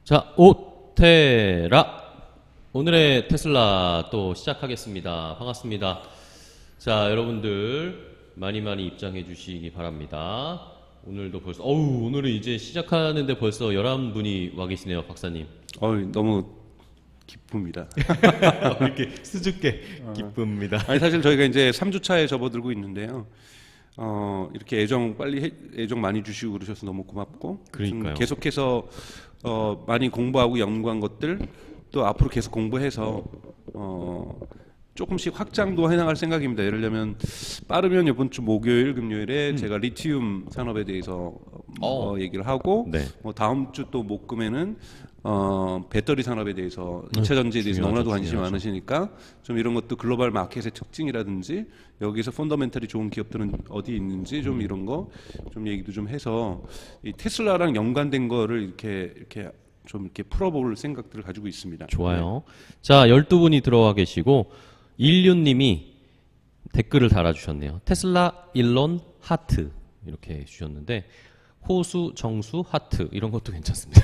자, 오테라. 오늘의 테슬라 또 시작하겠습니다. 반갑습니다. 자, 여러분들 많이 입장해 주시기 바랍니다. 오늘도 벌써, 오늘은 이제 시작하는데 벌써 11분이 와 계시네요, 박사님. 너무 기쁩니다. 이렇게 수줍게 기쁩니다. 아니, 사실 저희가 이제 3주차에 접어들고 있는데요. 이렇게 애정 많이 주시고 그러셔서 너무 고맙고, 그러니까요. 계속해서 많이 공부하고 연구한 것들 또 앞으로 계속 공부해서 조금씩 확장도 해나갈 생각입니다. 예를 들면 빠르면 이번 주 목요일, 금요일에 제가 리튬 산업에 대해서 얘기를 하고, 네. 다음 주 또 목금에는 배터리 산업에 대해서 2차 전지에 대해서 너무나도 관심이 많으시니까 좀 이런 것도 글로벌 마켓의 특징이라든지 여기서 펀더멘털이 좋은 기업들은 어디 있는지 좀 이런 거 좀 얘기도 좀 해서 이 테슬라랑 연관된 거를 이렇게 풀어볼 생각들을 가지고 있습니다. 좋아요. 자, 12분이 들어와 계시고 인류님이 댓글을 달아주셨네요. 테슬라 일론 하트 이렇게 주셨는데 호수 정수 하트 이런 것도 괜찮습니다.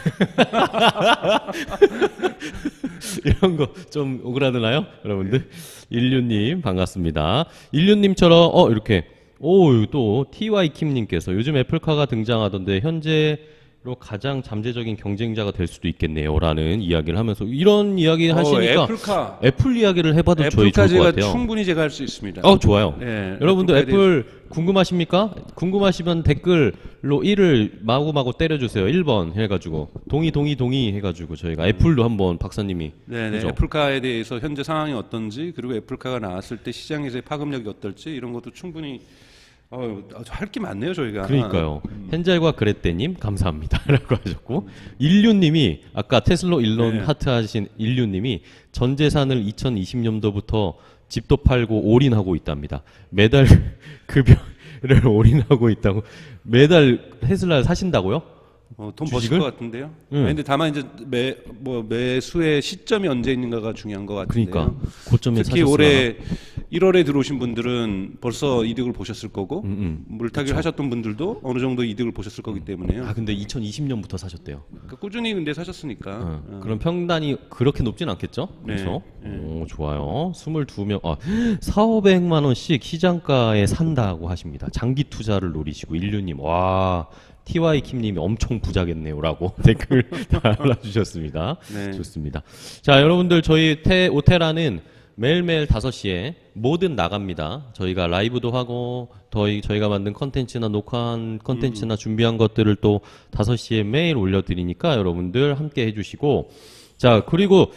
이런 거 좀 오그라드나요, 여러분들? 인류님 반갑습니다. 인류님처럼 이렇게 또 TY 킴님께서 요즘 애플카가 등장하던데 현재로 가장 잠재적인 경쟁자가 될 수도 있겠네요라는 이야기를 하면서 이런 이야기 하시니까 애플 이야기를 해봐도 저희 좋을 것 같아요. 충분히 제가 할 수 있습니다. 좋아요. 네, 여러분들 애플 궁금하십니까? 궁금하시면 댓글로 1을 마구마구 때려주세요. 1번 해가지고 동의 해가지고 저희가 애플도 한번 박사님이 네네, 애플카에 대해서 현재 상황이 어떤지, 그리고 애플카가 나왔을 때 시장에서의 파급력이 어떨지 이런 것도 충분히 할 게 많네요, 저희가. 그러니까요. 헨젤과 그레떼님 감사합니다라고 하셨고, 인류님이 아까 테슬라 일론 하트 하신 인류님이 전 재산을 2020년도부터 집도 팔고 올인하고 있답니다. 매달 급여를 올인하고 있다고. 매달 테슬라를 사신다고요? 돈 버실 것 같은데요. 근데 다만 이제 매수의 시점이 언제 있는가가 중요한 것 같은데요. 그러니까 고점에 특히 사셨으나. 올해 1월에 들어오신 분들은 벌써 이득을 보셨을 거고, 물타기를 하셨던 분들도 어느 정도 이득을 보셨을 거기 때문에요. 근데 2020년부터 사셨대요. 꾸준히 근데 사셨으니까. 그럼 평단이 그렇게 높진 않겠죠? 그렇죠? 오, 좋아요. 22명, 4,500만 원씩 시장가에 산다고 하십니다. 장기 투자를 노리시고 인류님, 와. TY 킴님이 엄청 부자겠네요라고 댓글 달아주셨습니다. 네. 좋습니다. 자, 여러분들 저희 오테라는 매일매일 5시에 뭐든 나갑니다. 저희가 라이브도 하고 저희가 만든 컨텐츠나 녹화한 컨텐츠나 준비한 것들을 또 5시에 매일 올려드리니까 여러분들 함께 해주시고, 자, 그리고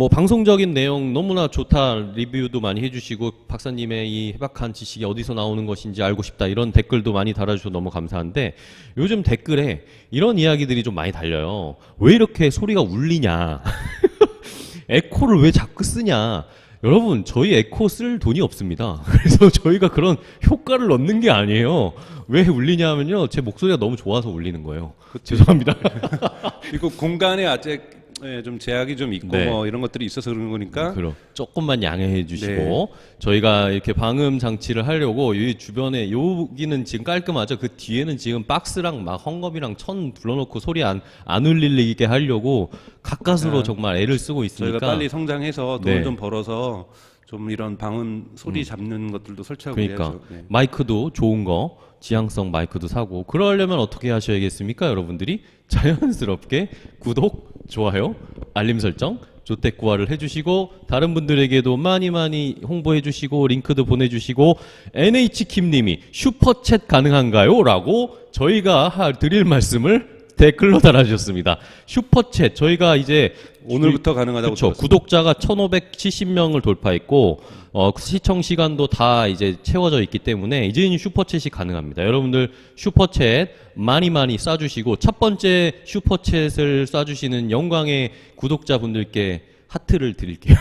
방송적인 내용 너무나 좋다, 리뷰도 많이 해주시고 박사님의 이 해박한 지식이 어디서 나오는 것인지 알고 싶다 이런 댓글도 많이 달아주셔서 너무 감사한데, 요즘 댓글에 이런 이야기들이 좀 많이 달려요. 왜 이렇게 소리가 울리냐 에코를 왜 자꾸 쓰냐. 여러분, 저희 에코 쓸 돈이 없습니다. 그래서 저희가 그런 효과를 넣는 게 아니에요. 왜 울리냐 하면요, 제 목소리가 너무 좋아서 울리는 거예요. 죄송합니다. 그리고 공간에 아직 좀 제약이 좀 있고 이런 것들이 있어서 그런 거니까 조금만 양해해 주시고, 저희가 이렇게 방음 장치를 하려고 이 주변에 여기는 지금 깔끔하죠. 그 뒤에는 지금 박스랑 막 헝겊이랑 천 불러놓고 소리 안 울리게 하려고 가까스로 정말 애를 쓰고 있으니까 저희가 빨리 성장해서 돈을 좀 벌어서 좀 이런 방음 소리 잡는 것들도 설치하고 해야죠. 마이크도 좋은 거, 지향성 마이크도 사고. 그러려면 어떻게 하셔야겠습니까, 여러분들이? 자연스럽게 구독, 좋아요, 알림 설정, 조태구화를 해주시고, 다른 분들에게도 많이 홍보해주시고, 링크도 보내주시고, NH킴님이 슈퍼챗 가능한가요? 라고 저희가 드릴 말씀을 댓글로 달아주셨습니다. 슈퍼챗, 저희가 이제 오늘부터 가능하다고 들었습니다. 구독자가 1,570명을 돌파했고, 시청 시간도 다 이제 채워져 있기 때문에 이제는 슈퍼챗이 가능합니다. 여러분들 슈퍼챗 많이 쏴주시고, 첫 번째 슈퍼챗을 쏴주시는 영광의 구독자분들께 하트를 드릴게요.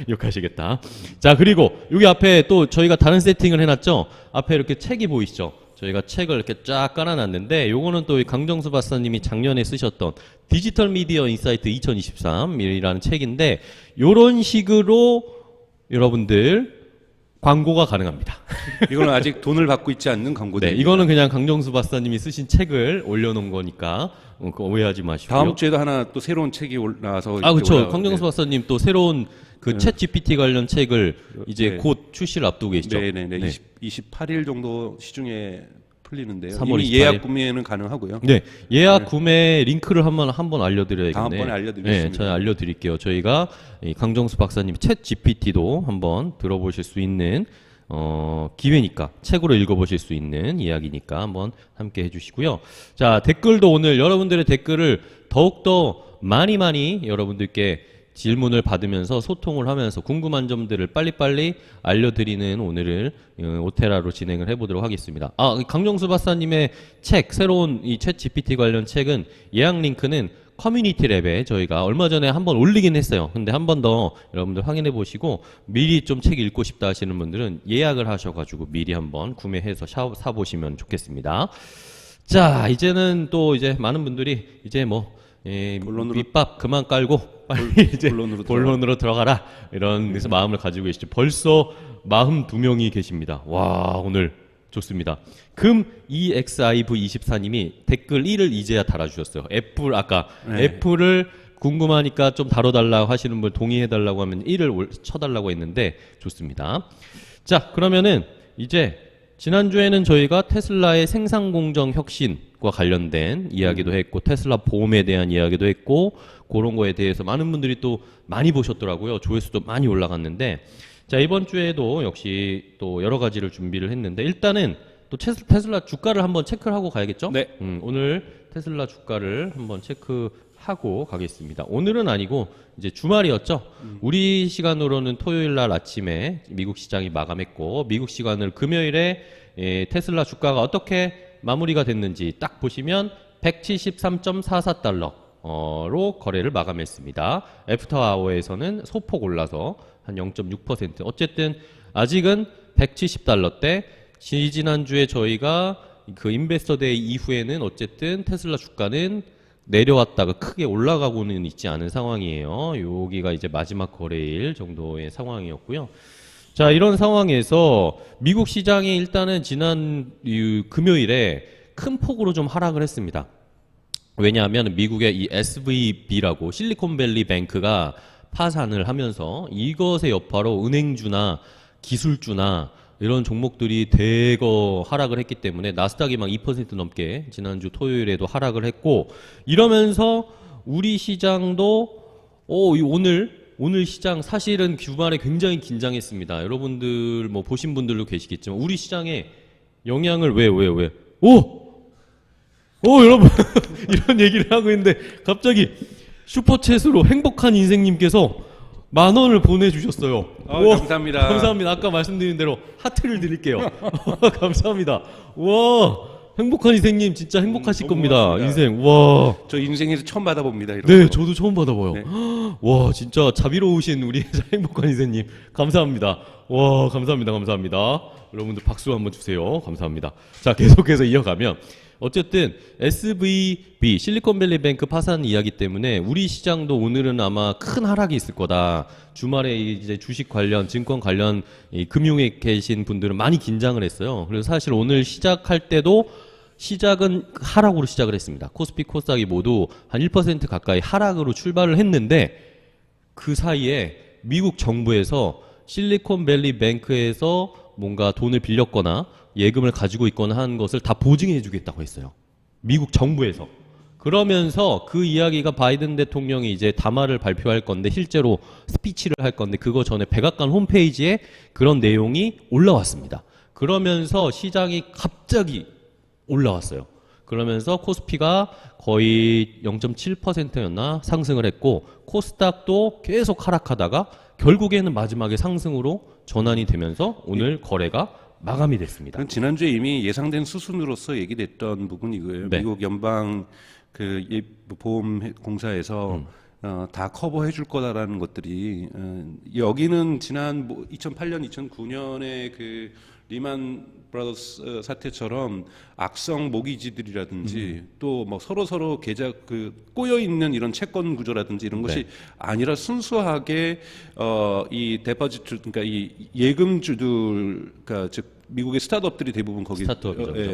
욕하시겠다. 자, 그리고 여기 앞에 또 저희가 다른 세팅을 해놨죠. 앞에 이렇게 책이 보이시죠? 저희가 책을 이렇게 쫙 깔아놨는데, 요거는 또 강정수 박사님이 작년에 쓰셨던 디지털 미디어 인사이트 2023이라는 책인데, 요런 식으로 여러분들 광고가 가능합니다. 이거는 아직 돈을 받고 있지 않는 광고들. 네, 이거는 그냥 강정수 박사님이 쓰신 책을 올려놓은 거니까 그거 오해하지 마시고요. 다음 주에도 하나 또 새로운 책이 나와서 아, 그렇죠. 올라오는데. 강정수 박사님 또 새로운 그 챗 GPT 관련 책을 이제 네. 곧 출시를 앞두고 계시죠. 네네네. 네. 28일 정도 시중에 풀리는데요. 3월 이미 28일. 예약 구매는 가능하고요. 네, 예약 구매 링크를 한번 알려드려야겠네. 다음번에 알려드리겠습니다. 네, 저희 알려드릴게요. 저희가 이 강정수 박사님 챗 GPT도 한번 들어보실 수 있는 기회니까 책으로 읽어보실 수 있는 이야기니까 한번 함께 해주시고요. 자, 댓글도 오늘 여러분들의 댓글을 더욱더 많이 여러분들께 질문을 받으면서 소통을 하면서 궁금한 점들을 빨리빨리 알려드리는 오늘을 오테라로 진행을 해보도록 하겠습니다. 아, 강정수 박사님의 책, 새로운 이 챗 GPT 관련 책은 예약 링크는 커뮤니티 랩에 저희가 얼마 전에 한번 올리긴 했어요. 근데 한 번 더 여러분들 확인해 보시고 미리 좀 책 읽고 싶다 하시는 분들은 예약을 하셔가지고 미리 한번 구매해서 사보시면 좋겠습니다. 자, 이제는 또 이제 많은 분들이 이제 뭐 밑밥 그만 깔고 빨리 이제 본론으로 들어가라 이런 그래서 마음을 가지고 계시죠. 벌써 42명이 계십니다. 와, 오늘 좋습니다. 금 EXIV24님이 댓글 1을 이제야 달아주셨어요. 애플 아까 애플을 궁금하니까 좀 다뤄달라고 하시는 분 동의해달라고 하면 1을 쳐달라고 했는데 좋습니다. 자, 그러면은 이제 지난주에는 저희가 테슬라의 생산 공정 혁신과 관련된 이야기도 했고 테슬라 보험에 대한 이야기도 했고 그런 거에 대해서 많은 분들이 또 많이 보셨더라고요. 조회수도 많이 올라갔는데 자, 이번 주에도 역시 또 여러 가지를 준비를 했는데 일단은 또 테슬라 주가를 한번 체크를 하고 가야겠죠? 네. 오늘 테슬라 주가를 한번 체크하고 가겠습니다. 오늘은 아니고 이제 주말이었죠. 우리 시간으로는 토요일 날 아침에 미국 시장이 마감했고 미국 시간을 금요일에 테슬라 주가가 어떻게 마무리가 됐는지 딱 보시면 173.44달러로 거래를 마감했습니다. 애프터 아워에서는 소폭 올라서 한 0.6%. 어쨌든 아직은 170달러대. 지난주에 저희가 그 인베스터 데이 이후에는 어쨌든 테슬라 주가는 내려왔다가 크게 올라가고는 있지 않은 상황이에요. 여기가 이제 마지막 거래일 정도의 상황이었고요. 자, 이런 상황에서 미국 시장이 일단은 지난 금요일에 큰 폭으로 좀 하락을 했습니다. 왜냐하면 미국의 이 SVB라고 실리콘밸리 뱅크가 파산을 하면서 이것의 여파로 은행주나 기술주나 이런 종목들이 대거 하락을 했기 때문에 나스닥이 막 2% 넘게 지난주 토요일에도 하락을 했고 이러면서 우리 시장도 오늘 시장 사실은 주말에 굉장히 긴장했습니다. 여러분들 뭐 보신 분들도 계시겠지만 우리 시장에 영향을 여러분 이런 얘기를 하고 있는데 갑자기 슈퍼챗으로 행복한 인생님께서 10,000원을 보내주셨어요. 감사합니다. 감사합니다. 아까 말씀드린 대로 하트를 드릴게요. 감사합니다. 와, 행복한 인생님 진짜 행복하실 겁니다. 고맙습니다. 인생. 와. 저 인생에서 처음 받아봅니다. 이런 네, 거. 저도 처음 받아봐요. 네. 와, 진짜 자비로우신 우리 행복한 인생님. 감사합니다. 와, 감사합니다. 여러분들 박수 한번 주세요. 감사합니다. 자, 계속해서 이어가면 어쨌든 SVB 실리콘밸리뱅크 파산 이야기 때문에 우리 시장도 오늘은 아마 큰 하락이 있을 거다. 주말에 이제 주식 관련, 증권 관련 이 금융에 계신 분들은 많이 긴장을 했어요. 그래서 사실 오늘 시작할 때도 시작은 하락으로 시작을 했습니다. 코스피, 코스닥이 모두 한 1% 가까이 하락으로 출발을 했는데 그 사이에 미국 정부에서 실리콘밸리뱅크에서 뭔가 돈을 빌렸거나 예금을 가지고 있거나 한 것을 다 보증해 주겠다고 했어요. 미국 정부에서. 그러면서 그 이야기가 바이든 대통령이 이제 담화를 발표할 건데 실제로 스피치를 할 건데 그거 전에 백악관 홈페이지에 그런 내용이 올라왔습니다. 그러면서 시장이 갑자기 올라왔어요. 그러면서 코스피가 거의 0.7%였나 상승을 했고 코스닥도 계속 하락하다가 결국에는 마지막에 상승으로 전환이 되면서 오늘 거래가 마감이 됐습니다. 그건 지난주에 이미 예상된 수순으로서 얘기됐던 부분이 이거예요. 네. 미국 연방 그 보험공사에서 다 커버해 줄 거다라는 것들이 여기는 지난 2008년, 2009년에 그 리만 브라더스 사태처럼 악성 모기지들이라든지 또 뭐 서로 계좌 꼬여 있는 이런 채권 구조라든지 이런 것이 아니라 순수하게 이 데포지트 그러니까 이 예금주들 그러니까 즉 미국의 스타트업들이 대부분 거기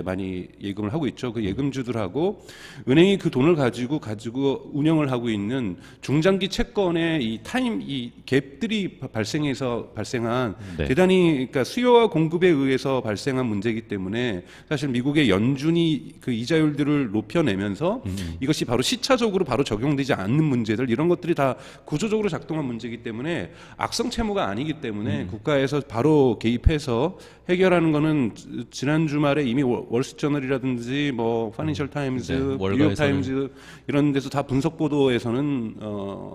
많이 예금을 하고 있죠. 그 예금주들하고 은행이 그 돈을 가지고 운영을 하고 있는 중장기 채권의 이 갭들이 발생한 대단히 그러니까 수요와 공급에 의해서 발생한 문제이기 때문에 사실 미국의 연준이 그 이자율들을 높여내면서 이것이 바로 시차적으로 바로 적용되지 않는 문제들 이런 것들이 다 구조적으로 작동한 문제이기 때문에 악성 채무가 아니기 때문에 국가에서 바로 개입해서 해결하는 거는 지난 주말에 이미 월스트저널이라든지 뭐 파이낸셜 타임즈, 뉴욕 타임즈 이런 데서 다 분석 보도에서는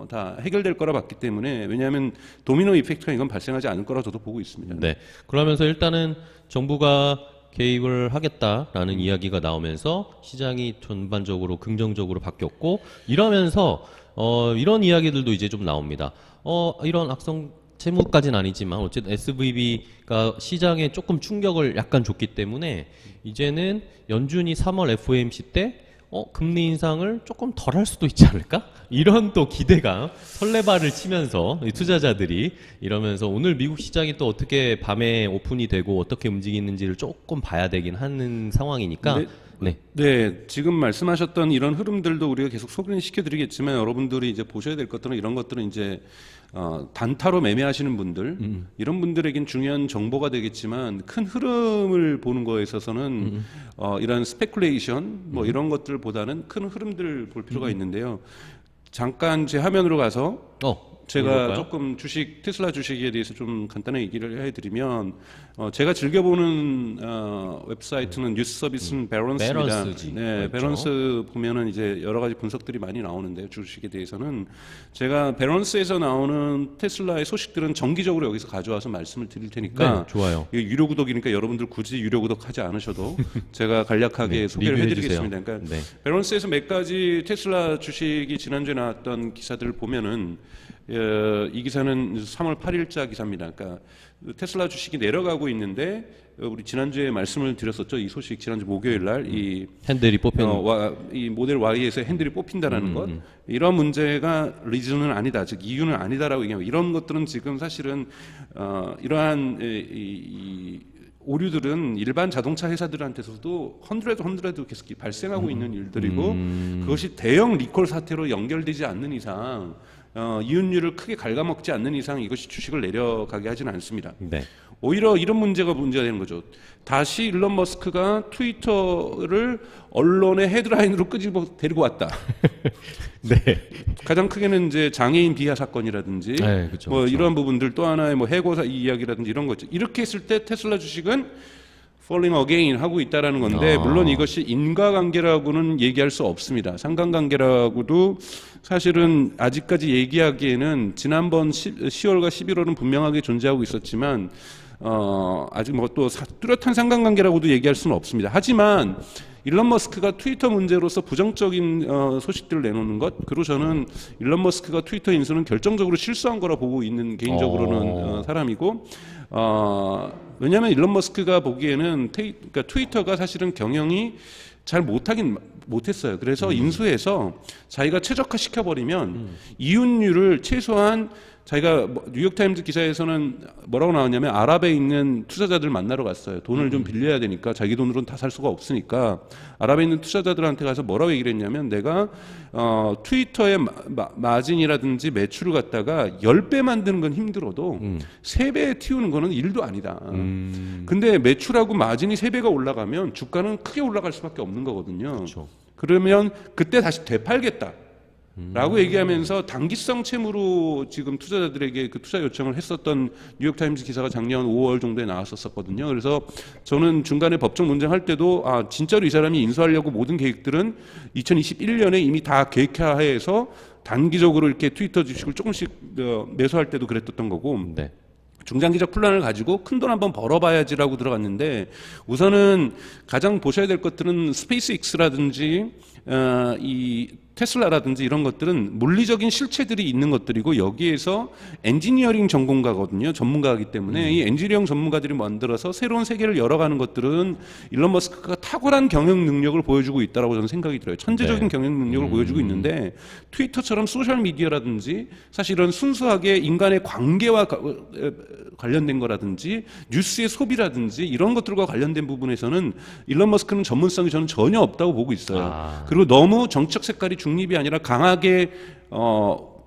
다 해결될 거라 봤기 때문에 왜냐하면 도미노 이펙트가 이건 발생하지 않을 거라 저도 보고 있습니다. 네. 그러면서 일단은 정부가 개입을 하겠다라는 이야기가 나오면서 시장이 전반적으로 긍정적으로 바뀌었고 이러면서 이런 이야기들도 이제 좀 나옵니다. 이런 악성 채무까지는 아니지만 어쨌든 SVB가 시장에 조금 충격을 약간 줬기 때문에 이제는 연준이 3월 FOMC 때 금리 인상을 조금 덜 할 수도 있지 않을까? 이런 또 기대감, 설레발을 치면서 투자자들이 이러면서 오늘 미국 시장이 또 어떻게 밤에 오픈이 되고 어떻게 움직이는지를 조금 봐야 되긴 하는 상황이니까 네, 지금 말씀하셨던 이런 흐름들도 우리가 계속 소개시켜드리겠지만 여러분들이 이제 보셔야 될 것들은 이런 것들은 이제 단타로 매매하시는 분들 이런 분들에겐 중요한 정보가 되겠지만 큰 흐름을 보는 거에 있어서는 이런 스페큘레이션 뭐 이런 것들보다는 큰 흐름들을 볼 필요가 있는데요. 잠깐 제 화면으로 가서 제가 조금 테슬라 주식에 대해서 좀 간단하게 얘기를 해드리면 제가 즐겨보는 웹사이트는 뉴스 서비스는 베런스입니다. 네, 베런스 보면은 이제 여러 가지 분석들이 많이 나오는데 주식에 대해서는 제가 베런스에서 나오는 테슬라의 소식들은 정기적으로 여기서 가져와서 말씀을 드릴 테니까 좋아요. 이게 유료 구독이니까 여러분들 굳이 유료 구독하지 않으셔도 제가 간략하게 소개를 해드리겠습니다. 그러니까 베런스에서 몇 가지 테슬라 주식이 지난주에 나왔던 기사들을 보면은 이 기사는 3월 8일자 기사입니다. 그러니까 테슬라 주식이 내려가고 있는데 우리 지난주에 말씀을 드렸었죠. 이 소식 지난주 목요일 날 이 핸들이 뽑히는 이 모델 Y에서 핸들이 뽑힌다라는 것 이런 문제가 리즌은 아니다. 즉 이유는 아니다라고 얘기하면 이런 것들은 지금 사실은 이러한 이 오류들은 일반 자동차 회사들한테서도 헌드레드 계속 발생하고 있는 일들이고 그것이 대형 리콜 사태로 연결되지 않는 이상 이윤율을 크게 갉아먹지 않는 이상 이것이 주식을 내려가게 하지는 않습니다. 오히려 이런 문제가 되는 거죠. 다시 일론 머스크가 트위터를 언론의 헤드라인으로 끄집어 데리고 왔다. 가장 크게는 이제 장애인 비하 사건이라든지 뭐 이런 부분들 또 하나의 뭐 해고사 이야기라든지 이런 거죠. 이렇게 했을 때 테슬라 주식은 falling again 하고 있다라는 건데 물론 이것이 인과관계라고는 얘기할 수 없습니다. 상관관계라고도 사실은 아직까지 얘기하기에는 지난번 10월과 11월은 분명하게 존재하고 있었지만 아직 뭐 또 뚜렷한 상관관계라고도 얘기할 수는 없습니다. 하지만 일론 머스크가 트위터 문제로서 부정적인 소식들을 내놓는 것 그리고 저는 일론 머스크가 트위터 인수는 결정적으로 실수한 거라 보고 있는 개인적으로는 사람이고 왜냐하면 일론 머스크가 보기에는 그러니까 트위터가 사실은 경영이 잘 못했어요. 그래서 인수해서 자기가 최적화 시켜버리면 이윤율을 최소한 자기가 뉴욕타임즈 기사에서는 뭐라고 나왔냐면 아랍에 있는 투자자들 만나러 갔어요. 돈을 좀 빌려야 되니까 자기 돈으로는 다 살 수가 없으니까 아랍에 있는 투자자들한테 가서 뭐라고 얘기를 했냐면 내가 트위터의 마진이라든지 매출을 갖다가 10배 만드는 건 힘들어도 3배 튀우는 거는 일도 아니다. 근데 매출하고 마진이 3배가 올라가면 주가는 크게 올라갈 수밖에 없는 거거든요. 그러면 그때 다시 되팔겠다. 라고 얘기하면서 단기성 채무로 지금 투자자들에게 그 투자 요청을 했었던 뉴욕타임즈 기사가 작년 5월 정도에 나왔었거든요. 그래서 저는 중간에 법정 논쟁할 때도 진짜로 이 사람이 인수하려고 모든 계획들은 2021년에 이미 다 계획화해서 단기적으로 이렇게 트위터 주식을 조금씩 매수할 때도 그랬던 거고 중장기적 플랜을 가지고 큰 돈 한번 벌어봐야지라고 들어갔는데 우선은 가장 보셔야 될 것들은 스페이스X라든지 이 테슬라라든지 이런 것들은 물리적인 실체들이 있는 것들이고 여기에서 엔지니어링 전공가거든요. 전문가이기 때문에 이 엔지니어링 전문가들이 만들어서 새로운 세계를 열어가는 것들은 일론 머스크가 탁월한 경영 능력을 보여주고 있다고 저는 생각이 들어요. 천재적인 경영 능력을 보여주고 있는데 트위터처럼 소셜 미디어라든지 사실 이런 순수하게 인간의 관계와 관련된 거라든지 뉴스의 소비라든지 이런 것들과 관련된 부분에서는 일론 머스크는 전문성이 저는 전혀 없다고 보고 있어요. 그리고 너무 정책 색깔이 중립이 아니라 강하게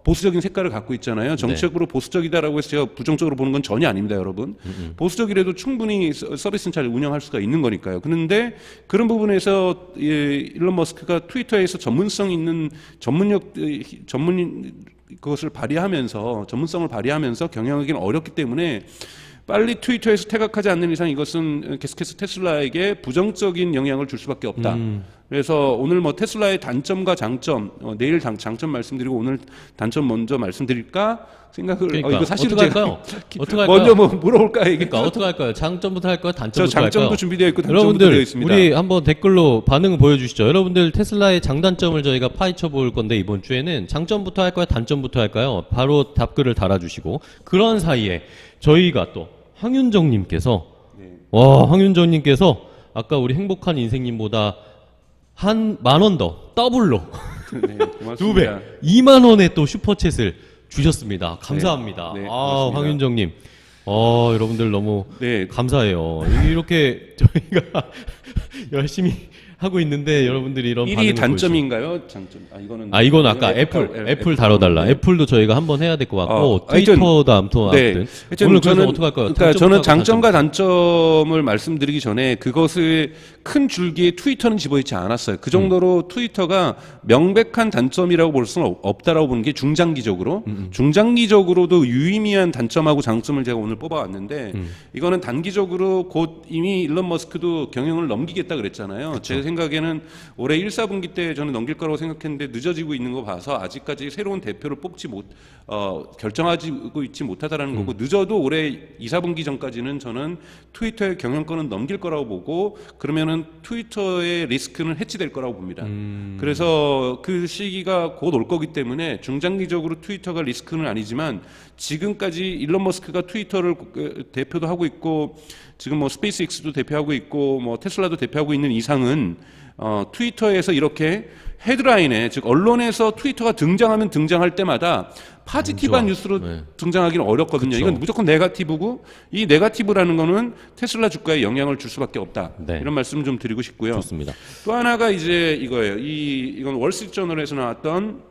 보수적인 색깔을 갖고 있잖아요. 정책으로 보수적이다라고 해서 제가 부정적으로 보는 건 전혀 아닙니다, 여러분. 보수적이라도 충분히 서비스는 잘 운영할 수가 있는 거니까요. 그런데 그런 부분에서 일론 머스크가 트위터에서 전문성 있는 그것을 발휘하면서 전문성을 발휘하면서 경영하기는 어렵기 때문에 빨리 트위터에서 퇴각하지 않는 이상 이것은 계속해서 테슬라에게 부정적인 영향을 줄 수밖에 없다. 그래서 오늘 뭐 테슬라의 단점과 장점, 내일 장점 말씀드리고 오늘 단점 먼저 말씀드릴까 생각을. 그러니까 이거 사실은 어떻게 제가 할까요? 어떻게 할까요? 먼저 뭐 물어볼까 이게. 그러니까 어떻게 할까요? 장점부터 할까요? 저 단점부터 할까요? 장점도 준비되어 있고 단점도 되어 여러분들 있습니다. 우리 한번 댓글로 반응을 보여주시죠. 여러분들 테슬라의 장단점을 저희가 파헤쳐 볼 건데 이번 주에는 장점부터 할까요? 단점부터 할까요? 바로 답글을 달아주시고 그런 사이에 저희가 또 황윤정님께서 황윤정님께서 아까 우리 행복한 인생님보다 한 10,000원 더 더블로 네, 고맙습니다. 2배 2만 원의 또 슈퍼챗을 주셨습니다. 감사합니다. 네, 아, 고맙습니다. 황윤정님. 여러분들 너무 네. 감사해요. 이렇게 저희가 열심히 하고 있는데 여러분들이 이런 1위 반응을 단점인가요? 장점. 이거는 이건 아까 애플 다뤄달라. 네. 애플도 저희가 한번 해야 될 것 같고 하여튼, 트위터도 아무튼 네. 오늘 그래서 저는 어떻게 할까요? 그러니까 저는 단점부터 장점과 단점을 말씀드리기 전에 그것을 큰 줄기에 트위터는 집어있지 않았어요. 그 정도로 트위터가 명백한 단점이라고 볼 수는 없다라고 보는 게 중장기적으로 중장기적으로도 유의미한 단점하고 장점을 제가 오늘 뽑아왔는데 이거는 단기적으로 곧 이미 일론 머스크도 경영을 넘기겠다 그랬잖아요. 그쵸. 제 생각에는 올해 1, 4분기 때 저는 넘길 거라고 생각했는데 늦어지고 있는 거 봐서 아직까지 새로운 대표를 결정하고 있지 못하다라는 거고 늦어도 올해 2, 4분기 전까지는 저는 트위터의 경영권은 넘길 거라고 보고 그러면은 트위터의 리스크는 해치될 거라고 봅니다. 그래서 그 시기가 곧 올 거기 때문에 중장기적으로 트위터가 리스크는 아니지만 지금까지 일론 머스크가 트위터를 대표도 하고 있고 지금 뭐 스페이스X도 대표하고 있고 뭐 테슬라도 대표하고 있는 이상은 트위터에서 이렇게 헤드라인에 즉 언론에서 트위터가 등장하면 등장할 때마다 파지티브한 뉴스로 등장하기는 어렵거든요. 그쵸. 이건 무조건 네거티브고 이 네거티브라는 거는 테슬라 주가에 영향을 줄 수밖에 없다. 네. 이런 말씀을 좀 드리고 싶고요. 좋습니다. 또 하나가 이제 이거예요. 이건 월스트리트저널에서 나왔던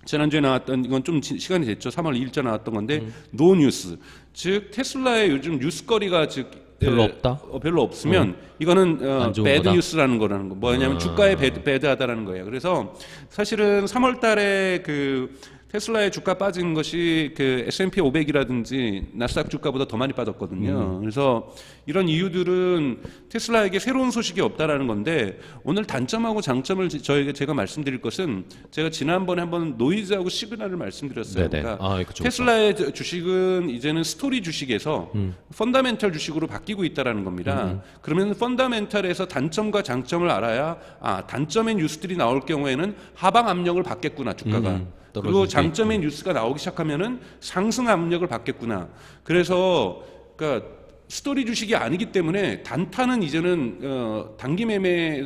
지난주에 나왔던 이건 좀 시간이 됐죠. 3월 2일자 나왔던 건데 노뉴스 즉 테슬라의 요즘 뉴스거리가 즉 별로 없다? 별로 없으면 이거는 안 좋은 배드 거다? 뉴스라는 거라는 거. 뭐냐면 주가에 배드하다라는 거예요. 그래서 사실은 3월 달에 그 테슬라의 주가 빠진 것이 그 S&P 500이라든지 나스닥 주가보다 더 많이 빠졌거든요. 그래서 이런 이유들은 테슬라에게 새로운 소식이 없다라는 건데 오늘 단점하고 장점을 제가 말씀드릴 것은 제가 지난번에 한번 노이즈하고 시그널을 말씀드렸어요. 네네. 그러니까 그쵸. 테슬라의 주식은 이제는 스토리 주식에서 펀더멘털 주식으로 바뀌고 있다라는 겁니다. 그러면 펀더멘털에서 단점과 장점을 알아야 단점의 뉴스들이 나올 경우에는 하방 압력을 받겠구나 주가가. 그리고 장점의 뉴스가 나오기 시작하면은 상승 압력을 받겠구나. 그래서 그러니까 스토리 주식이 아니기 때문에 단타는 이제는 단기 매매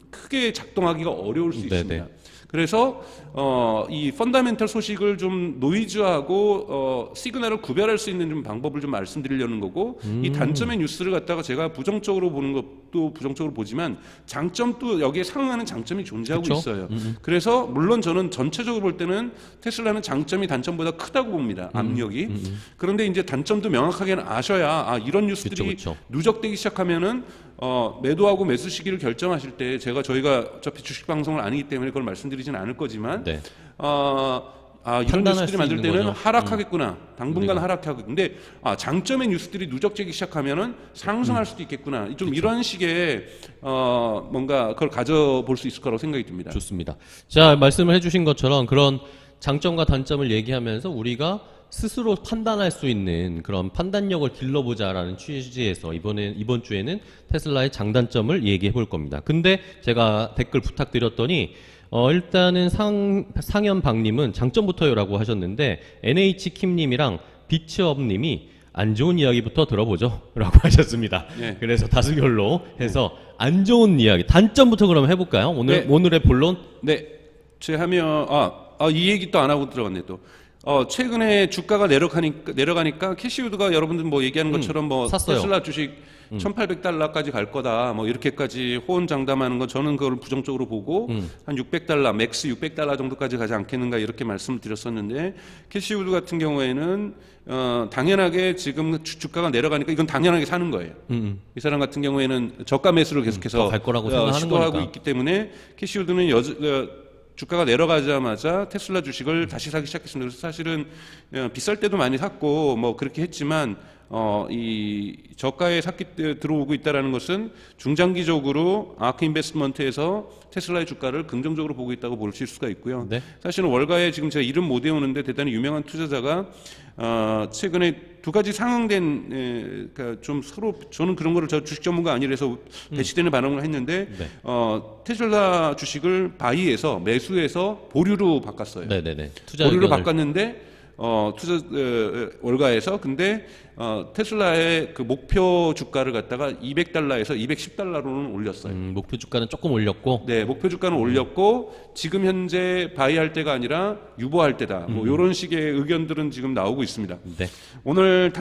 크게 작동하기가 어려울 수 있습니다. 그래서 이 펀더멘털 소식을 좀 노이즈하고 시그널을 구별할 수 있는 좀 방법을 좀 말씀드리려는 거고 이 단점의 뉴스를 갖다가 제가 부정적으로 보는 것도 부정적으로 보지만 장점도 여기에 상응하는 장점이 존재하고 그쵸? 있어요. 그래서 물론 저는 전체적으로 볼 때는 테슬라는 장점이 단점보다 크다고 봅니다. 압력이. 그런데 이제 단점도 명확하게 아셔야 이런 뉴스들이 그쵸. 누적되기 시작하면은 매도하고 매수 시기를 결정하실 때 저희가 어차피 주식 방송을 아니기 때문에 그걸 말씀드리지는 않을 거지만 네. 이런 뉴스들이 만들 때는 거죠. 하락하겠구나. 당분간 하락하겠구나. 근데 장점의 뉴스들이 누적되기 시작하면은 상승할 수도 있겠구나. 좀 이런 식의 뭔가 그걸 가져볼 수 있을 거라고 생각이 듭니다. 좋습니다. 자, 말씀을 해주신 것처럼 그런 장점과 단점을 얘기하면서 우리가 스스로 판단할 수 있는 그런 판단력을 길러보자라는 취지에서 이번 주에는 테슬라의 장단점을 얘기해 볼 겁니다. 근데 제가 댓글 부탁드렸더니 일단은 상현박님은 장점부터요라고 하셨는데 NH킴님이랑 비츠업님이 안 좋은 이야기부터 들어보죠 라고 하셨습니다. 네. 그래서 다수결로 해서 안 좋은 이야기 단점부터 그럼 해볼까요? 오늘의 본론? 네, 제하면 이 얘기 또 안 하고 들어갔네 또. 최근에 주가가 내려가니까 캐시우드가 여러분들 뭐 얘기하는 것처럼 뭐 샀어요. 테슬라 주식 1,800달러까지 갈 거다 뭐 이렇게까지 호언장담하는 거 저는 그걸 부정적으로 보고 한 600달러 맥스 600달러 정도까지 가지 않겠는가 이렇게 말씀을 드렸었는데 캐시우드 같은 경우에는 당연하게 지금 주가가 내려가니까 이건 당연하게 사는 거예요. 이 사람 같은 경우에는 저가 매수를 계속해서 갈 거라고 생각하는 시도하고 거니까. 있기 때문에 캐시우드는 주가가 내려가자마자 테슬라 주식을 다시 사기 시작했습니다. 그래서 사실은 비쌀 때도 많이 샀고 뭐 그렇게 했지만 이 저가에 들어오고 있다라는 것은 중장기적으로 아크 인베스트먼트에서 테슬라의 주가를 긍정적으로 보고 있다고 보실 수가 있고요. 네. 사실은 월가에 지금 제가 이름 못 외우는데 대단히 유명한 투자자가 최근에 두 가지 상응된 그러니까 좀 서로 저는 그런 거를 저 주식 전문가 아니라서 배치되는 반응을 했는데 네. 테슬라 주식을 바이에서 매수해서 보류로 바꿨어요. 네네네. 투자 보류로 의견을. 바꿨는데 월가에서 근데 테슬라의 그 목표 주가를 갖다가 200달러에서 210달러로는 올렸어요. 목표 주가는 조금 올렸고. 네, 목표 주가는 올렸고 지금 현재 바이할 때가 아니라 유보할 때다. 뭐 이런 식의 의견들은 지금 나오고 있습니다. 네. 오늘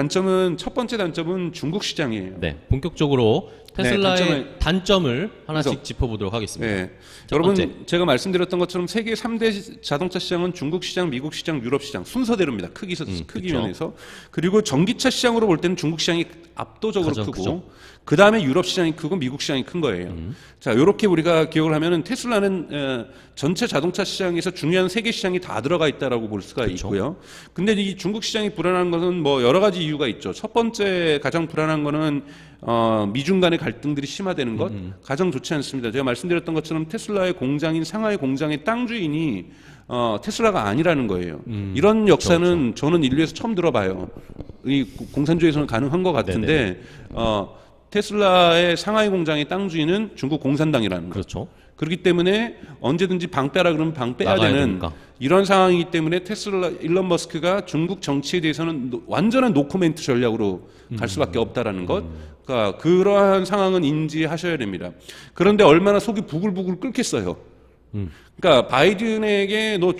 첫 번째 단점은 중국 시장이에요. 네. 본격적으로 테슬라의 네, 단점을 하나씩 그래서- 짚어보도록 하겠습니다. 네. 첫 여러분 번째. 제가 말씀드렸던 것처럼 세계 3대 자동차 시장은 중국 시장, 미국 시장, 유럽 시장 순서대로입니다. 크기 면에서. 그리고 전기차 시장으로 볼 때는 중국 시장이 압도적으로 가장 크고 크죠. 그 다음에 유럽 시장이 크고 미국 시장이 큰 거예요. 자, 이렇게 우리가 기억을 하면은 테슬라는 전체 자동차 시장에서 중요한 세계 시장이 다 들어가 있다라고 볼 수가 그쵸. 있고요. 근데 이 중국 시장이 불안한 것은 뭐 여러 가지 이유가 있죠. 첫 번째 가장 불안한 거는 미중 간의 갈등들이 심화되는 것 가장 좋지 않습니다. 제가 말씀드렸던 것처럼 테슬라의 공장인 상하이 공장의 땅 주인이 테슬라가 아니라는 거예요. 이런 역사는 저는 인류에서 처음 들어봐요. 이 공산주의에서는 가능한 것 같은데 테슬라의 상하이 공장의 땅 주인은 중국 공산당이라는 거예요. 그렇죠. 그렇기 때문에 언제든지 방 빼라 그러면 방 빼야 나가야 되는 되니까. 이런 상황이기 때문에 일론 머스크가 중국 정치에 대해서는 완전한 노코멘트 전략으로 갈 수밖에 없다라는 것. 그러니까 그러한 상황은 인지하셔야 됩니다. 그런데 얼마나 속이 부글부글 끓겠어요. 그러니까 바이든에게 너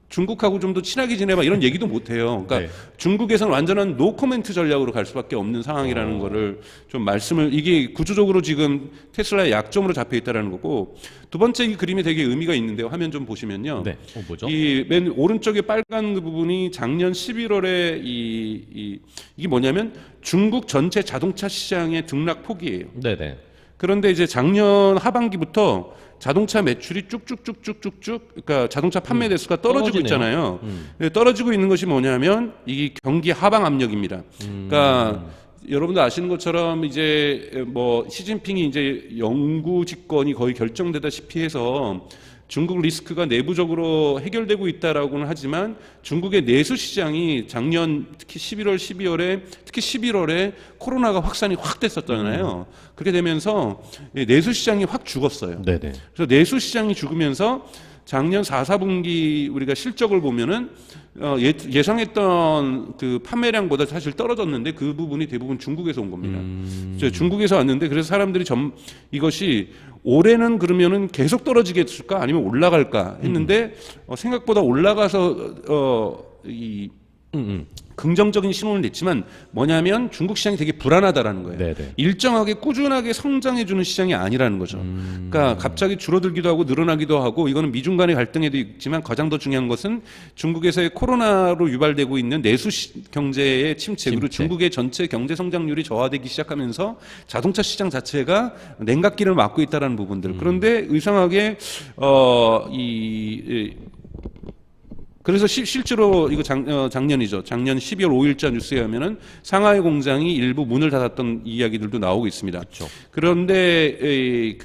중국하고 좀 더 친하게 지내봐 이런 얘기도 못 해요. 그러니까 네. 중국에서는 완전한 노코멘트 전략으로 갈 수밖에 없는 상황이라는 거를 좀 이게 구조적으로 지금 테슬라의 약점으로 잡혀 있다라는 거고 두 번째 이 그림이 되게 의미가 있는데요. 화면 좀 보시면요. 네. 뭐죠? 이 맨 오른쪽에 빨간 그 부분이 작년 11월에 이게 뭐냐면 중국 전체 자동차 시장의 등락 폭이에요. 네네. 그런데 이제 작년 하반기부터 자동차 매출이 쭉쭉쭉쭉쭉쭉 그러니까 자동차 판매 대수가 떨어지고 떨어지네요. 있잖아요. 떨어지고 있는 것이 뭐냐면 이게 경기 하방 압력입니다. 그러니까 여러분도 아시는 것처럼 이제 뭐 시진핑이 이제 영구 집권이 거의 결정되다시피 해서 중국 리스크가 내부적으로 해결되고 있다라고는 하지만 중국의 내수 시장이 작년 특히 11월, 12월에 특히 11월에 코로나가 확산이 확 됐었잖아요. 그렇게 되면서 내수 시장이 확 죽었어요. 네네. 그래서 내수 시장이 죽으면서 작년 4, 4분기 우리가 실적을 보면은 예상했던 그 판매량보다 사실 떨어졌는데 그 부분이 대부분 중국에서 온 겁니다. 중국에서 왔는데 그래서 사람들이 이것이 올해는 그러면은 계속 떨어지겠을까 아니면 올라갈까 했는데 생각보다 올라가서 긍정적인 신호를 냈지만 뭐냐면 중국 시장이 되게 불안하다라는 거예요. 네네. 일정하게 꾸준하게 성장해주는 시장이 아니라는 거죠. 그러니까 갑자기 줄어들기도 하고 늘어나기도 하고 이거는 미중 간의 갈등에도 있지만 가장 더 중요한 것은 중국에서의 코로나로 유발되고 있는 내수 경제의 침체 그리고 중국의 전체 경제 성장률이 저하되기 시작하면서 자동차 시장 자체가 냉각기를 맞고 있다는 부분들. 그런데 이상하게 그래서 실제로 이거 작년이죠. 작년 12월 5일자 뉴스에 하면은 상하이 공장이 일부 문을 닫았던 이야기들도 나오고 있습니다. 그렇죠. 그런데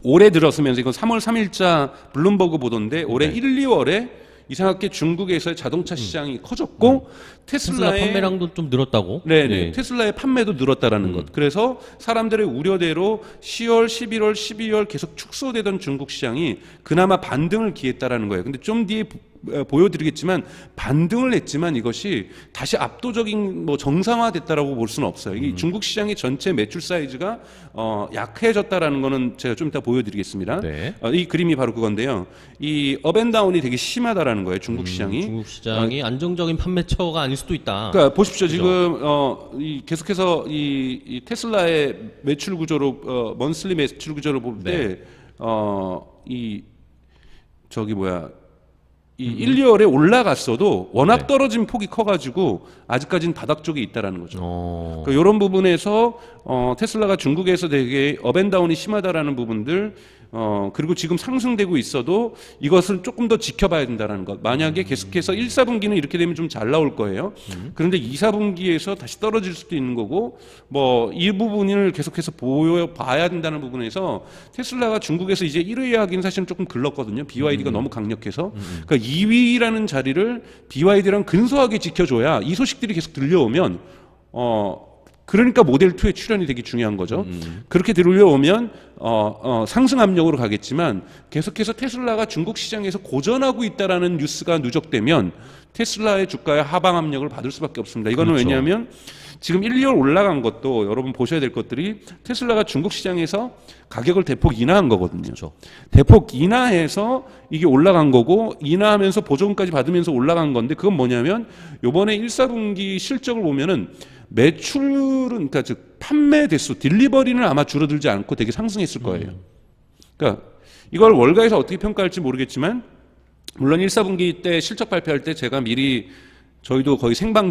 올해 들어서면서 이건 3월 3일자 블룸버그 보도인데 올해 1, 2월에 이상하게 중국에서의 자동차 시장이 커졌고 테슬라 테슬라의 판매량도 좀 늘었다고? 네, 네. 테슬라의 판매도 늘었다라는 것. 그래서 사람들의 우려대로 10월, 11월, 12월 계속 축소되던 중국 시장이 그나마 반등을 기했다라는 거예요. 근데 좀 뒤에 보여드리겠지만 반등을 했지만 이것이 다시 압도적인 뭐 정상화됐다라고 볼 수는 없어요. 이 중국 시장의 전체 매출 사이즈가 약해졌다라는 거는 제가 좀 이따 보여드리겠습니다. 네. 이 그림이 바로 그건데요. 이 업앤다운이 되게 심하다라는 거예요. 중국 시장이. 중국 시장이 안정적인 판매처가 아닐 수도 있다. 그러니까 보십시오. 그죠? 지금 계속해서 이 테슬라의 매출 구조로 먼슬리 매출 구조를 볼 때 이 저기 뭐야 이 1, 2월에 올라갔어도 워낙 떨어진 폭이 커가지고 아직까지는 바닥 쪽에 있다라는 거죠. 그러니까 이런 부분에서 테슬라가 중국에서 되게 업앤다운이 심하다라는 부분들 그리고 지금 상승되고 있어도 이것을 조금 더 지켜봐야 된다는 것. 만약에 계속해서 1, 4분기는 이렇게 되면 좀 잘 나올 거예요. 그런데 2, 4분기에서 다시 떨어질 수도 있는 거고 뭐 이 부분을 계속해서 보여봐야 된다는 부분에서 테슬라가 중국에서 이제 1위 하기는 사실은 조금 글렀거든요. BYD가 너무 강력해서. 그러니까 2위라는 자리를 BYD랑 근소하게 지켜줘야 이 소식들이 계속 들려오면 그러니까 모델 2의 출현이 되게 중요한 거죠. 그렇게 들려오면 상승 압력으로 가겠지만 계속해서 테슬라가 중국 시장에서 고전하고 있다라는 뉴스가 누적되면 테슬라의 주가의 하방 압력을 받을 수밖에 없습니다. 이거는 그렇죠. 왜냐하면 지금 1, 2월 올라간 것도 여러분 보셔야 될 것들이 테슬라가 중국 시장에서 가격을 대폭 인하한 거거든요. 그렇죠. 대폭 인하해서 이게 올라간 거고 인하하면서 보조금까지 받으면서 올라간 건데 그건 뭐냐면 요번에 1, 4분기 실적을 보면은 매출은 그러니까 즉 판매 대수 딜리버리는 아마 줄어들지 않고 되게 상승했을 거예요. 그러니까 이걸 월가에서 어떻게 평가할지 모르겠지만 물론 1, 4분기 때 실적 발표할 때 제가 미리 저희도 거의 생방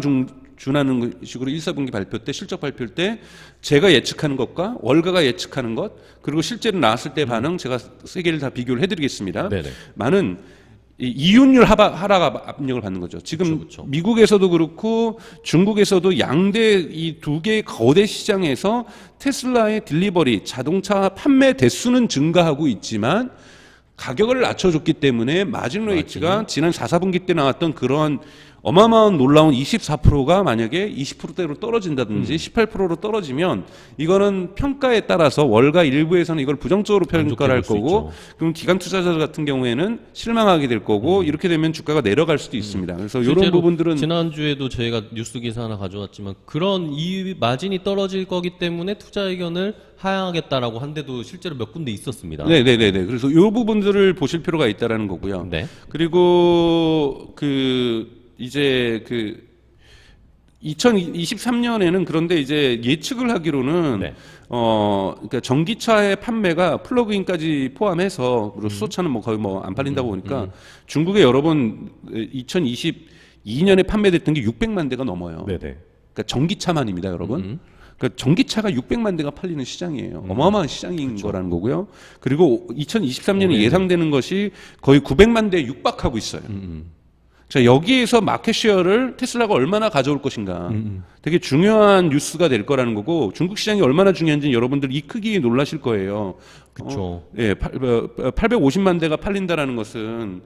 준하는 식으로 1, 4분기 발표 때 실적 발표할 때 제가 예측하는 것과 월가가 예측하는 것 그리고 실제로 나왔을 때 반응 제가 세 개를 다 비교를 해드리겠습니다. 네네. 많은 이윤율 하락 압력을 받는 거죠. 지금 그렇죠. 미국에서도 그렇고 중국에서도 양대 이 두 개의 거대 시장에서 테슬라의 딜리버리 자동차 판매 대수는 증가하고 있지만 가격을 낮춰줬기 때문에 마진 레이트가 지난 4, 4분기 때 나왔던 그런 어마어마한 놀라운 24%가 만약에 20%대로 떨어진다든지 18%로 떨어지면 이거는 평가에 따라서 월가 일부에서는 이걸 부정적으로 평가를 할 거고 그럼 기관 투자자들 같은 경우에는 실망하게 될 거고 이렇게 되면 주가가 내려갈 수도 있습니다. 그래서 이런 부분들은 지난주에도 저희가 뉴스 기사 하나 가져왔지만 그런 이 마진이 떨어질 거기 때문에 투자 의견을 하향하겠다라고 한데도 실제로 몇 군데 있었습니다. 네네네네. 그래서 이 부분들을 보실 필요가 있다라는 거고요. 네. 그리고 이제 2023년에는 그런데 이제 예측을 하기로는 네. 그러니까 전기차의 판매가 플러그인까지 포함해서 그리고 수소차는 뭐 거의 뭐 안 팔린다고 보니까 중국에 여러 번 2022년에 판매됐던 게 600만 대가 넘어요. 네네. 그러니까 전기차만입니다, 여러분. 그러니까 전기차가 600만 대가 팔리는 시장이에요. 어마어마한 시장인 거라는 거고요. 그리고 2023년에 예상되는 것이 거의 900만 대에 육박하고 있어요. 자, 여기에서 마켓쉐어를 테슬라가 얼마나 가져올 것인가 되게 중요한 뉴스가 될 거라는 거고 중국 시장이 얼마나 중요한지 여러분들 이 크기에 놀라실 거예요. 그렇죠. 850만 대가 팔린다라는 것은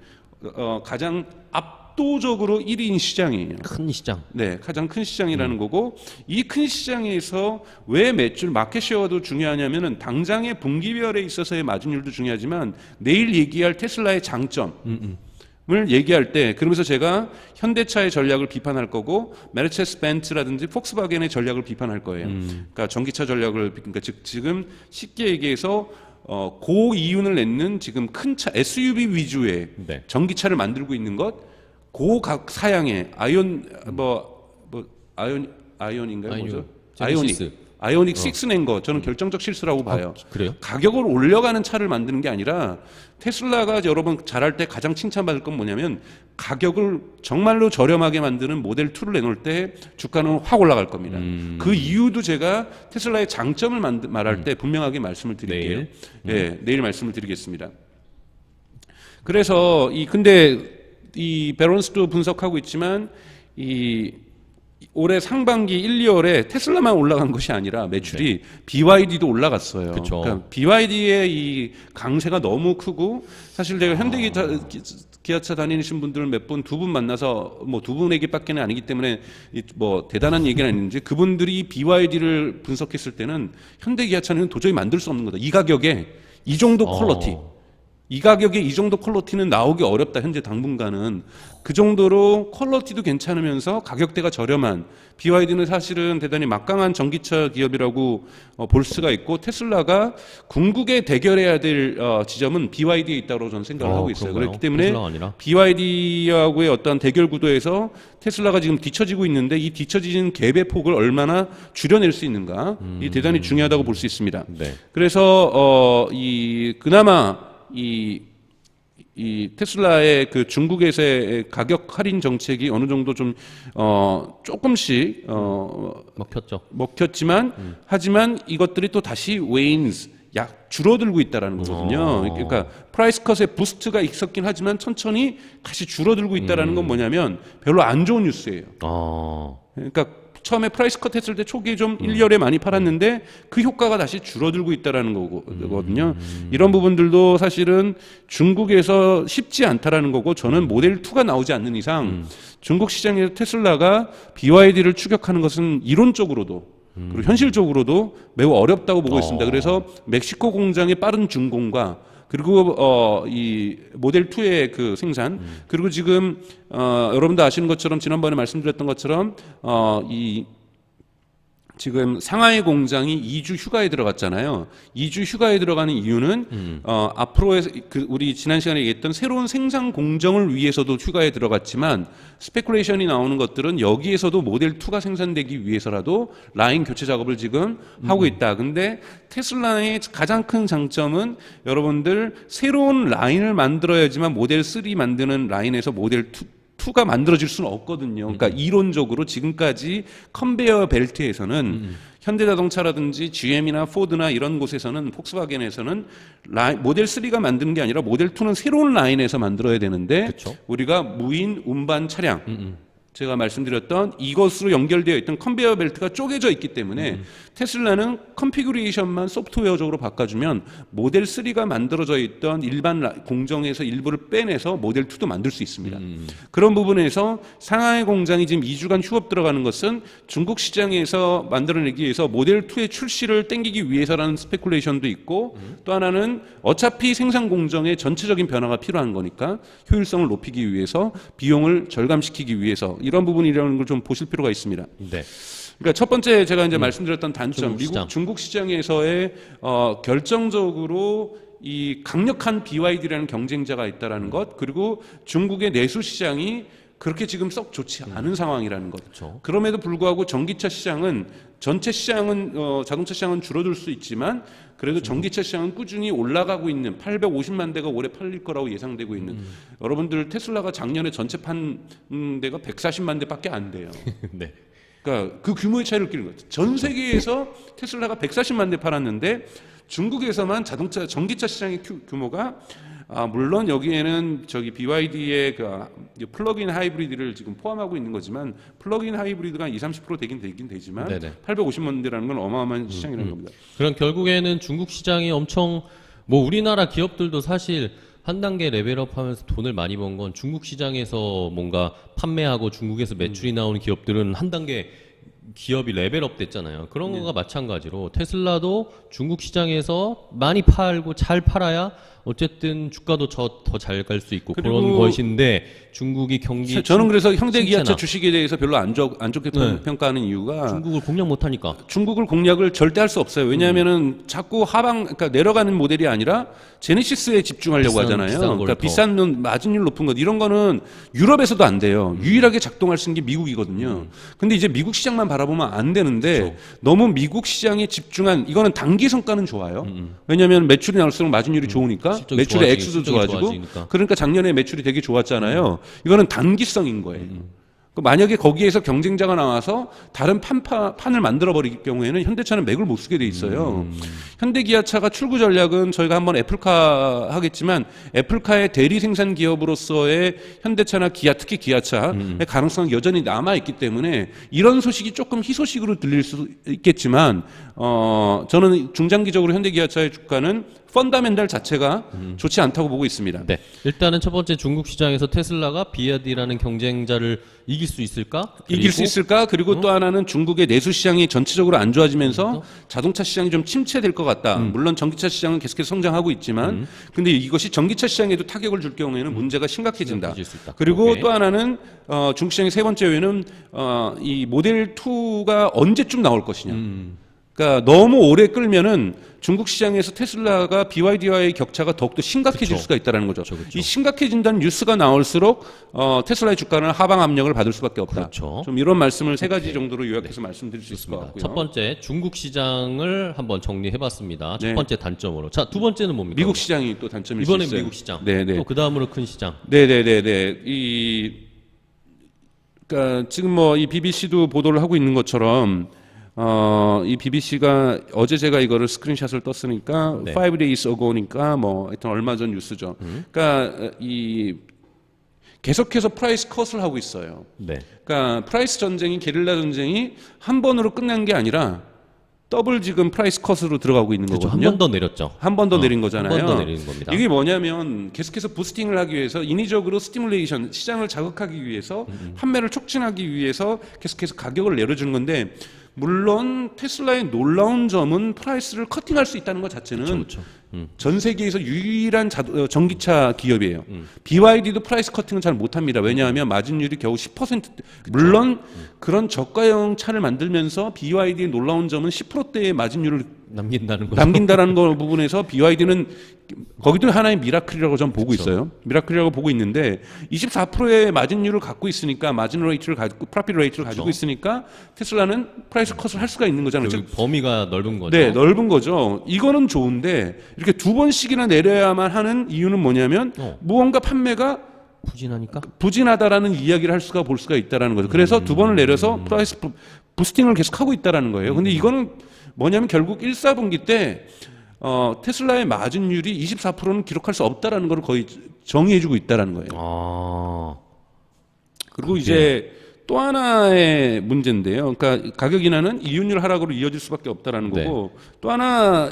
가장 압도적으로 1위인 시장이에요. 큰 시장. 네, 가장 큰 시장이라는 거고 이 큰 시장에서 왜 매출 마켓쉐어도 중요하냐면은 당장의 분기별에 있어서의 마진율도 중요하지만 내일 얘기할 테슬라의 장점 을 얘기할 때 그러면서 제가 현대차의 전략을 비판할 거고 메르체스 벤츠라든지 폭스바겐의 전략을 비판할 거예요. 그러니까 전기차 전략을 그러니까 지금 쉽게 얘기해서 고이윤을 내는 지금 큰 차 SUV 위주의 네. 전기차를 만들고 있는 것 고각 사양의 아이온인가요? 뭐죠? 아이오닉 6 낸 거 저는 결정적 실수라고 봐요. 그래요? 가격을 올려가는 차를 만드는 게 아니라 테슬라가 여러분 잘할 때 가장 칭찬받을 건 뭐냐면 가격을 정말로 저렴하게 만드는 모델 2를 내놓을 때 주가는 확 올라갈 겁니다. 그 이유도 제가 테슬라의 장점을 말할 때 분명하게 말씀을 드릴게요. 내일 말씀을 드리겠습니다. 그래서 근데 이 베론스도 분석하고 있지만 올해 상반기 1, 2월에 테슬라만 올라간 것이 아니라 매출이 BYD도 올라갔어요. 그쵸. 그러니까 BYD의 이 강세가 너무 크고 사실 제가 현대기아차 다니신 분들 몇 분, 두 분 만나서 뭐 두 분 얘기밖에는 아니기 때문에 뭐 대단한 얘기는 아닌지 그분들이 BYD를 분석했을 때는 현대기아차는 도저히 만들 수 없는 거다. 이 가격에 이 정도 퀄리티. 이 가격에 이 정도 퀄리티는 나오기 어렵다. 현재 당분간은 그 정도로 퀄리티도 괜찮으면서 가격대가 저렴한 BYD는 사실은 대단히 막강한 전기차 기업이라고 볼 수가 있고 테슬라가 궁극에 대결해야 될 지점은 BYD에 있다고 저는 생각을 하고 있어요. 그런가요? 그렇기 때문에 테슬라가 아니라? BYD하고의 어떤 대결 구도에서 테슬라가 지금 뒤처지고 있는데 이 뒤처지는 갭의 폭을 얼마나 줄여낼 수 있는가 이 대단히 중요하다고 볼 수 있습니다. 네. 그래서 그나마 이 테슬라의 그 중국에서의 가격 할인 정책이 어느 정도 좀 조금씩 먹혔지만 하지만 이것들이 또 다시 줄어들고 있다라는 거거든요. 그러니까 프라이스 컷의 부스트가 있었긴 하지만 천천히 다시 줄어들고 있다라는 건 뭐냐면 별로 안 좋은 뉴스예요. 그러니까 처음에 프라이스 컷 했을 때 초기에 좀 1, 2월에 많이 팔았는데 그 효과가 다시 줄어들고 있다라는 거거든요. 이런 부분들도 사실은 중국에서 쉽지 않다라는 거고 저는 모델 2가 나오지 않는 이상 중국 시장에서 테슬라가 BYD를 추격하는 것은 이론적으로도 그리고 현실적으로도 매우 어렵다고 보고 있습니다. 그래서 멕시코 공장의 빠른 준공과 그리고 이 모델 2의 그 생산 그리고 지금 여러분도 아시는 것처럼 지난번에 말씀드렸던 것처럼 지금 상하이 공장이 2주 휴가에 들어갔잖아요. 2주 휴가에 들어가는 이유는 앞으로의 우리 지난 시간에 얘기했던 새로운 생산 공정을 위해서도 휴가에 들어갔지만 스페큘레이션이 나오는 것들은 여기에서도 모델 2가 생산되기 위해서라도 라인 교체 작업을 지금 하고 있다. 근데 테슬라의 가장 큰 장점은 여러분들 새로운 라인을 만들어야지만 모델 3 만드는 라인에서 모델 2가 만들어질 수는 없거든요. 그러니까 이론적으로 지금까지 컨베이어 벨트에서는 현대자동차라든지 GM이나 포드나 이런 곳에서는 폭스바겐에서는 모델 3가 만드는 게 아니라 모델 2는 새로운 라인에서 만들어야 되는데 그쵸? 우리가 무인 운반 차량 제가 말씀드렸던 이것으로 연결되어 있던 컨베이어 벨트가 쪼개져 있기 때문에 테슬라는 컨피그레이션만 소프트웨어적으로 바꿔주면 모델 3가 만들어져 있던 일반 공정에서 일부를 빼내서 모델 2도 만들 수 있습니다. 그런 부분에서 상하이 공장이 지금 2주간 휴업 들어가는 것은 중국 시장에서 만들어내기 위해서 모델 2의 출시를 땡기기 위해서라는 스페큘레이션도 있고 또 하나는 어차피 생산 공정의 전체적인 변화가 필요한 거니까 효율성을 높이기 위해서 비용을 절감시키기 위해서 이런 부분이라는 걸 좀 보실 필요가 있습니다. 네. 그러니까 첫 번째 제가 이제 말씀드렸던 단점, 중국 시장에서의 결정적으로 이 강력한 BYD라는 경쟁자가 있다라는 것, 그리고 중국의 내수 시장이 그렇게 지금 썩 좋지 않은 상황이라는 것. 그쵸. 그럼에도 불구하고 전기차 시장은 전체 시장은 자동차 시장은 줄어들 수 있지만 그래도 전기차 시장은 꾸준히 올라가고 있는 850만 대가 올해 팔릴 거라고 예상되고 있는 여러분들 테슬라가 작년에 전체 판 대가 140만 대밖에 안 돼요. 네. 그러니까 그 규모의 차이를 끼는 거죠. 전 세계에서 테슬라가 140만 대 팔았는데 중국에서만 전기차 시장의 규모가 물론 여기에는 BYD의 플러그인 하이브리드를 지금 포함하고 있는 거지만 플러그인 하이브리드가 20-30% 되긴 되지만 네네. 850만 대라는 건 어마어마한 시장이라는 겁니다. 그럼 결국에는 중국 시장이 엄청 뭐 우리나라 기업들도 사실 한 단계 레벨업하면서 돈을 많이 번 건 중국 시장에서 뭔가 판매하고 중국에서 매출이 나오는 기업들은 한 단계 기업이 레벨업 됐잖아요. 그런 거가 마찬가지로 테슬라도 중국 시장에서 많이 팔고 잘 팔아야 어쨌든 주가도 더 잘 갈 수 있고 그런 것인데 중국이 경기 저는 그래서 현대기아차 주식에 대해서 별로 안 좋게 평가하는 이유가 중국을 공략 못하니까. 중국을 공략을 절대 할 수 없어요. 왜냐하면은 자꾸 그러니까 내려가는 모델이 아니라 제네시스에 집중하려고 하잖아요. 그러니까 비싼 돈, 마진율 높은 것 이런 거는 유럽에서도 안 돼요. 유일하게 작동할 수 있는 게 미국이거든요. 근데 이제 미국 시장만 바라보면 안 되는데 그렇죠. 너무 미국 시장에 집중한 이거는 단기 성과는 좋아요. 왜냐하면 매출이 나올수록 마진율이 좋으니까 매출의 액수도 좋아지고 그러니까 작년에 매출이 되게 좋았잖아요. 이거는 단기성인 거예요. 만약에 거기에서 경쟁자가 나와서 다른 판을 만들어 버릴 경우에는 현대차는 맥을 못 쓰게 돼 있어요. 현대기아차가 출구 전략은 저희가 한번 애플카 하겠지만 애플카의 대리 생산 기업으로서의 현대차나 기아, 특히 기아차의 가능성은 여전히 남아 있기 때문에 이런 소식이 조금 희소식으로 들릴 수 있겠지만 저는 중장기적으로 현대기아차의 주가는 펀더멘탈 자체가 좋지 않다고 보고 있습니다. 네. 일단은 첫 번째 중국 시장에서 테슬라가 BYD라는 경쟁자를 이길 수 있을까? 이길 수 있을까? 그리고 또 하나는 중국의 내수 시장이 전체적으로 안 좋아지면서 자동차 시장이 좀 침체될 것 같다. 물론 전기차 시장은 계속해서 성장하고 있지만 근데 이것이 전기차 시장에도 타격을 줄 경우에는 문제가 심각해진다. 심각해질 수 있다. 그리고 오케이. 또 하나는 중국 시장의 세 번째 요인은 이 모델 2가 언제쯤 나올 것이냐. 그러니까 너무 오래 끌면은 중국 시장에서 테슬라가 BYD와의 격차가 더욱더 심각해질 그쵸. 수가 있다는 거죠. 그쵸. 이 심각해진다는 뉴스가 나올수록 테슬라의 주가는 하방 압력을 받을 수밖에 없다. 그렇죠. 좀 이런 말씀을 세 가지 정도로 요약해서 말씀드릴 수 있을 것 같고요. 첫 번째 중국 시장을 한번 정리해봤습니다. 첫 네. 번째 단점으로. 자, 두 번째는 뭡니까? 미국 시장이 또 단점일 수 이번엔 있어요. 미국 시장. 네네. 또 그 다음으로 큰 시장. 네네네네. 그러니까 지금 뭐 이 BBC도 보도를 하고 있는 것처럼 이 BBC가 어제 제가 이거를 스크린샷을 떴으니까 네. 5 days ago니까 뭐 하여튼 얼마 전 뉴스죠. 그러니까 이 계속해서 프라이스 컷을 하고 있어요. 네. 그러니까 프라이스 전쟁이 게릴라 전쟁이 한 번으로 끝난 게 아니라 더블 지금 프라이스 컷으로 들어가고 있는 그렇죠. 한 거거든요. 번 더 내렸죠. 한 번 더 내린 거잖아요. 한 번 더 내리는 겁니다. 이게 뭐냐면 계속해서 부스팅을 하기 위해서 인위적으로 스티뮬레이션 시장을 자극하기 위해서 판매를 촉진하기 위해서 계속해서 가격을 내려주는 건데 물론 테슬라의 놀라운 점은 프라이스를 커팅할 수 있다는 것 자체는 그렇죠. 전 세계에서 유일한 전기차 기업이에요. BYD도 프라이스 커팅은 잘 못합니다. 왜냐하면 마진율이 겨우 10%. 물론 그런 저가형 차를 만들면서 BYD의 놀라운 점은 10%대의 마진율을 남긴다는 거죠. 남긴다라는 거 부분에서 BYD는 거기도 하나의 미라클이라고 전 보고 있어요. 미라클이라고 보고 있는데 24%의 마진율을 갖고 있으니까 마진 레이트를 가지고 프라핏 레이트를 가지고 있으니까 테슬라는 프라이스 컷을 할 수가 있는 거잖아요. 즉 범위가 넓은 거죠. 네, 넓은 거죠. 이거는 좋은데 이렇게 두 번씩이나 내려야만 하는 이유는 뭐냐면 무언가 판매가 부진하니까. 부진하다라는 이야기를 할 수가 볼 수가 있다라는 거죠. 그래서 두 번을 내려서 프라이스 부스팅을 계속 하고 있다라는 거예요. 근데 이거는 뭐냐면 결국 1, 4분기 때 테슬라의 마진율이 24%는 기록할 수 없다라는 걸 거의 정의해주고 있다라는 거예요. 아. 그리고 이제 또 하나의 문제인데요. 그러니까 가격 인하는 이윤율 하락으로 이어질 수밖에 없다라는 거고 또 하나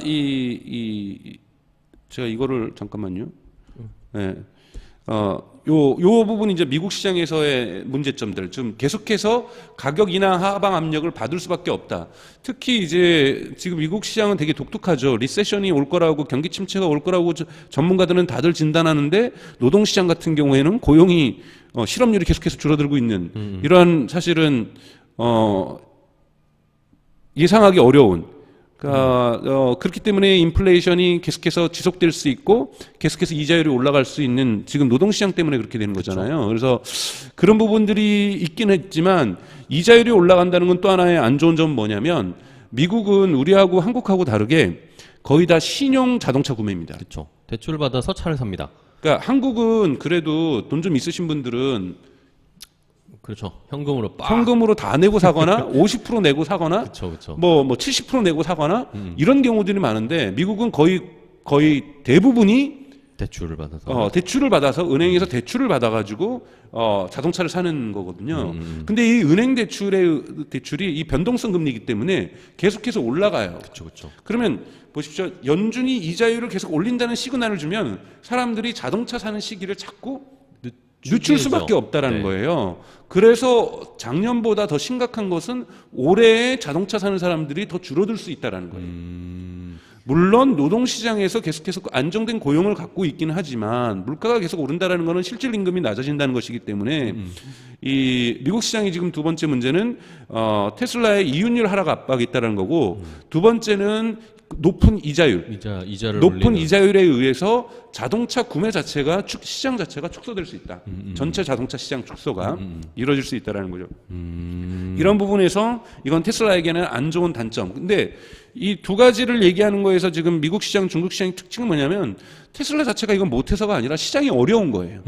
제가 이거를 잠깐만요. 네. 요 부분이 이제 미국 시장에서의 문제점들, 좀 계속해서 가격 인하 하방 압력을 받을 수밖에 없다. 특히 이제 지금 미국 시장은 되게 독특하죠. 리세션이 올 거라고 경기 침체가 올 거라고 전문가들은 다들 진단하는데 노동 시장 같은 경우에는 고용이 실업률이 계속해서 줄어들고 있는 이러한 사실은 예상하기 어려운. 그러니까 그렇기 때문에 인플레이션이 계속해서 지속될 수 있고 계속해서 이자율이 올라갈 수 있는 지금 노동시장 때문에 그렇게 되는 거잖아요. 그래서 그런 부분들이 있긴 했지만 이자율이 올라간다는 건 또 하나의 안 좋은 점은 뭐냐면 미국은 우리하고 한국하고 다르게 거의 다 신용 자동차 구매입니다. 그렇죠. 대출 받아서 차를 삽니다. 그러니까 한국은 그래도 돈 좀 있으신 분들은 그렇죠. 현금으로 빡. 현금으로 다 내고 사거나 50% 내고 사거나 그렇죠. 뭐 70% 내고 사거나 이런 경우들이 많은데 미국은 거의 대부분이 대출을 받아서. 대출을 받아서 은행에서 대출을 받아가지고 자동차를 사는 거거든요. 근데 이 은행 대출이 이 변동성 금리이기 때문에 계속해서 올라가요. 그렇죠. 그러면 보십시오. 연준이 이자율을 계속 올린다는 시그널을 주면 사람들이 자동차 사는 시기를 자꾸 늦출 수밖에 없다라는 거예요. 그래서 작년보다 더 심각한 것은 올해 자동차 사는 사람들이 더 줄어들 수 있다라는 거예요. 물론 노동시장에서 계속해서 안정된 고용을 갖고 있기는 하지만 물가가 계속 오른다라는 것은 실질 임금이 낮아진다는 것이기 때문에 이 미국 시장이 지금 두 번째 문제는 테슬라의 이윤율 하락 압박이 있다는 거고 두 번째는 높은 이자율, 이자를 높은 올리는. 이자율에 의해서 자동차 구매 자체가 시장 자체가 축소될 수 있다. 전체 자동차 시장 축소가 이루어질 수 있다라는 거죠. 이런 부분에서 이건 테슬라에게는 안 좋은 단점. 근데 이 두 가지를 얘기하는 거에서 지금 미국 시장, 중국 시장의 특징은 뭐냐면 테슬라 자체가 이건 못해서가 아니라 시장이 어려운 거예요.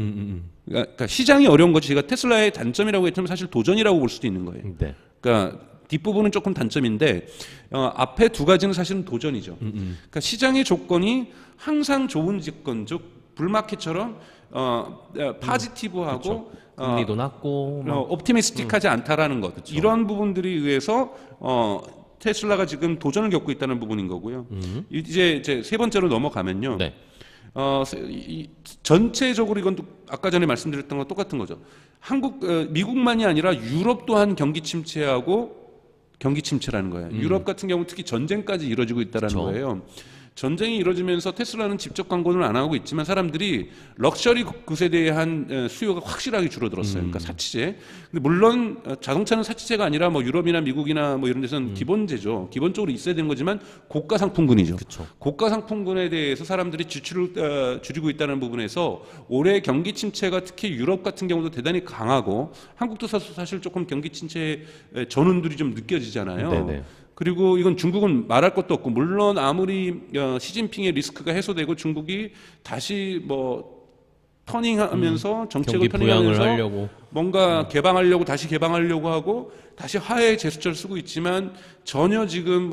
그러니까 시장이 어려운 거지. 제가 테슬라의 단점이라고 했지만 사실 도전이라고 볼 수도 있는 거예요. 네. 그러니까 뒷부분은 조금 단점인데 앞에 두 가지는 사실은 도전이죠. 그러니까 시장의 조건이 항상 좋은 조건, 즉 불마켓처럼 파지티브하고 금리도 낮고 옵티미스틱하지 않다라는 것. 그쵸. 이런 부분들이 의해서 테슬라가 지금 도전을 겪고 있다는 부분인 거고요. 이제 세 번째로 넘어가면요. 네. 전체적으로 이건 또 아까 전에 말씀드렸던 거 똑같은 거죠. 미국만이 아니라 유럽 또한 경기 침체라는 거예요. 유럽 같은 경우 특히 전쟁까지 이루어지고 있다는 그쵸. 거예요. 전쟁이 이루어지면서 테슬라는 직접 광고는 안 하고 있지만 사람들이 럭셔리 굿에 대한 수요가 확실하게 줄어들었어요. 그러니까 사치제. 근데 물론 자동차는 사치제가 아니라 뭐 유럽이나 미국이나 뭐 이런 데서는 기본제죠. 기본적으로 있어야 되는 거지만 고가 상품군이죠. 그쵸. 고가 상품군에 대해서 사람들이 지출을 줄이고 있다는 부분에서 올해 경기 침체가 특히 유럽 같은 경우도 대단히 강하고 한국도 사실 조금 경기 침체의 전운들이 좀 느껴지잖아요. 네네. 그리고 이건 중국은 말할 것도 없고 물론 아무리 시진핑의 리스크가 해소되고 중국이 다시 뭐 터닝하면서 정책을 경기 부양을 터닝하면서 하려고 뭔가 다시 개방하려고 하고 다시 화해의 제스처를 쓰고 있지만 전혀 지금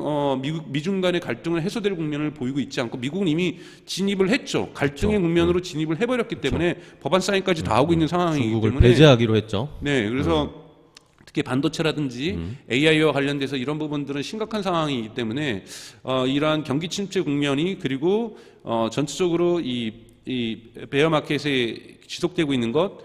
미중 간의 갈등을 해소될 국면을 보이고 있지 않고 미국은 이미 진입을 했죠. 갈등의 국면으로 진입을 해버렸기 때문에 법안 사인까지 다 하고 있는 상황이기 중국을 때문에 배제하기로 했죠. 네, 그래서 특히 반도체라든지 AI와 관련돼서 이런 부분들은 심각한 상황이기 때문에 이러한 경기 침체 국면이 그리고 전체적으로 이 베어 마켓에 지속되고 있는 것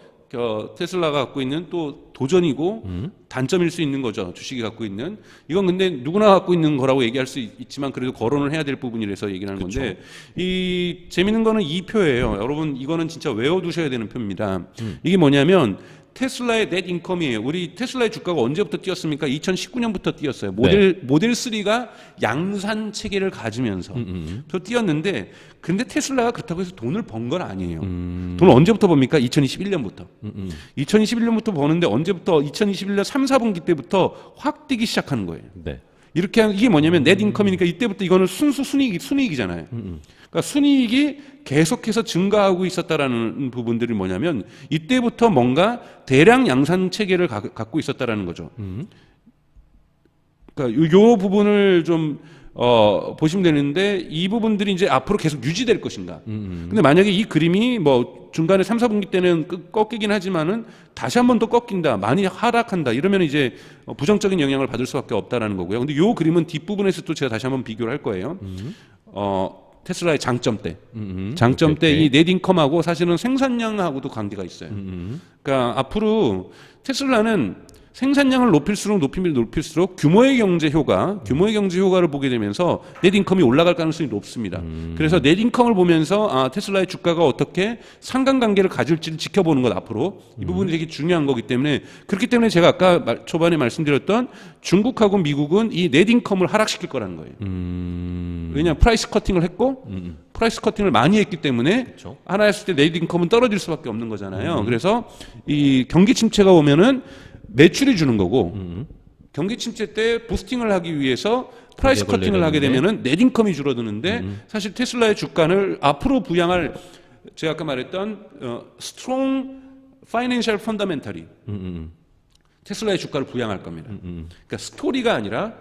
테슬라가 갖고 있는 또 도전이고 단점일 수 있는 거죠. 주식이 갖고 있는. 이건 근데 누구나 갖고 있는 거라고 얘기할 수 있지만 그래도 거론을 해야 될 부분이라서 얘기를 하는 건데 이 재밌는 거는 이 표예요. 여러분 이거는 진짜 외워두셔야 되는 표입니다. 이게 뭐냐면 테슬라의 넷 인컴이에요. 우리 테슬라의 주가가 언제부터 뛰었습니까? 2019년부터 뛰었어요. 모델 3가 양산 체계를 가지면서 또 뛰었는데 근데 테슬라가 그렇다고 해서 돈을 번 건 아니에요. 돈을 언제부터 법니까? 2021년부터. 2021년부터 버는데 언제부터? 2021년 3, 4분기 때부터 확 뛰기 시작하는 거예요. 네. 이렇게 이게 뭐냐면 넷 인컴이니까 이때부터 이거는 순수 순이익이잖아요. 그러니까 순이익이 계속해서 증가하고 있었다라는 부분들이 뭐냐면 이때부터 뭔가 대량 양산 체계를 갖고 있었다라는 거죠. 그러니까 요 부분을 좀 보시면 되는데 이 부분들이 이제 앞으로 계속 유지될 것인가. 근데 만약에 이 그림이 뭐 중간에 3, 4분기 때는 꺾이긴 하지만은 다시 한 번 더 꺾인다, 많이 하락한다 이러면 이제 부정적인 영향을 받을 수밖에 없다라는 거고요. 근데 요 그림은 뒷부분에서 또 제가 다시 한번 비교를 할 거예요. 테슬라의 장점대. 장점대 이 넷인컴하고 사실은 생산량하고도 관계가 있어요. 그러니까 앞으로 테슬라는 생산량을 높일수록 규모의 경제 효과를 보게 되면서 넷인컴이 올라갈 가능성이 높습니다. 그래서 넷인컴을 보면서 테슬라의 주가가 어떻게 상관관계를 가질지를 지켜보는 것 앞으로 이 부분이 되게 중요한 거기 때문에 그렇기 때문에 제가 아까 초반에 말씀드렸던 중국하고 미국은 이 넷인컴을 하락시킬 거라는 거예요. 왜냐하면 프라이스 커팅을 했고 프라이스 커팅을 많이 했기 때문에 그쵸. 하나 했을 때 넷인컴은 떨어질 수밖에 없는 거잖아요. 그래서 이 경기 침체가 오면은 매출이 주는 거고 경기 침체 때 부스팅을 하기 위해서 프라이스 커팅을 하게 되면은 넷인컴이 줄어드는데 사실 테슬라의 주가를 앞으로 부양할 제가 아까 말했던 스트롱 파이낸셜 펀더멘털이 테슬라의 주가를 부양할 겁니다. 그러니까 스토리가 아니라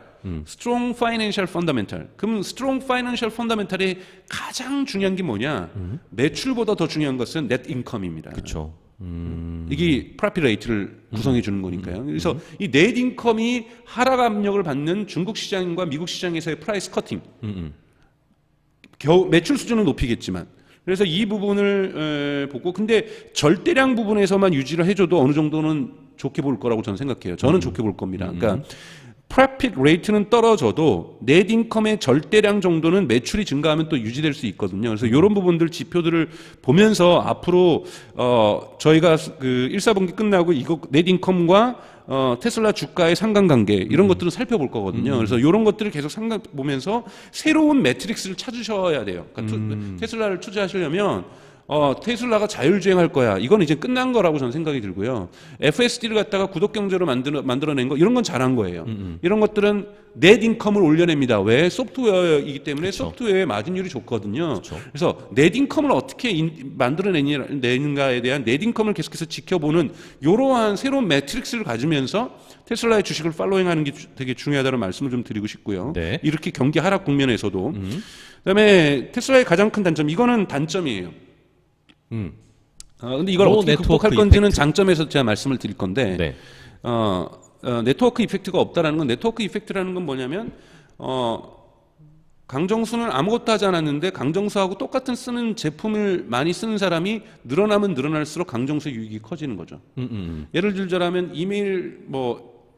스트롱 파이낸셜 펀더멘털. 그럼 스트롱 파이낸셜 펀더멘털이 가장 중요한 게 뭐냐? 매출보다 더 중요한 것은 넷 인컴입니다. 그렇죠. 이게 프라핏 레이트를 구성해 주는 거니까요. 그래서 이 넷 인컴이 하락 압력을 받는 중국 시장과 미국 시장에서의 프라이스 커팅. 매출 수준은 높이겠지만. 그래서 이 부분을 보고 근데 절대량 부분에서만 유지를 해줘도 어느 정도는 좋게 볼 거라고 저는 생각해요. 저는 좋게 볼 겁니다. 그러니까 프로핏 레이트는 떨어져도 넷 인컴의 절대량 정도는 매출이 증가하면 또 유지될 수 있거든요. 그래서 이런 부분들 지표들을 보면서 앞으로 저희가 그 1사분기 끝나고 이거 넷 인컴과 테슬라 주가의 상관관계 이런 것들을 살펴볼 거거든요. 그래서 이런 것들을 계속 보면서 새로운 매트릭스를 찾으셔야 돼요. 그러니까 테슬라를 투자하시려면 테슬라가 자율주행할 거야. 이건 이제 끝난 거라고 저는 생각이 들고요. FSD를 갖다가 구독 경제로 만들어낸 거 이런 건 잘한 거예요. 이런 것들은 넷 인컴을 올려냅니다. 왜? 소프트웨어이기 때문에 그쵸. 소프트웨어의 마진율이 좋거든요. 그쵸. 그래서 넷 인컴을 어떻게 만들어내는가에 대한 넷 인컴을 계속해서 지켜보는 이러한 새로운 매트릭스를 가지면서 테슬라의 주식을 팔로잉하는 게 되게 중요하다는 말씀을 좀 드리고 싶고요. 네. 이렇게 경기 하락 국면에서도 그다음에 테슬라의 가장 큰 단점 이거는 단점이에요. 근데 이걸 로 어떻게 네트워크 극복할 건지는 이펙트. 장점에서 제가 말씀을 드릴 건데 네. 네트워크 이펙트가 없다라는 건 네트워크 이펙트라는 건 뭐냐면 강정수는 아무것도 하지 않았는데 강정수하고 똑같은 쓰는 제품을 많이 쓰는 사람이 늘어나면 늘어날수록 강정수의 유익이 커지는 거죠. 예를 들자면 이메일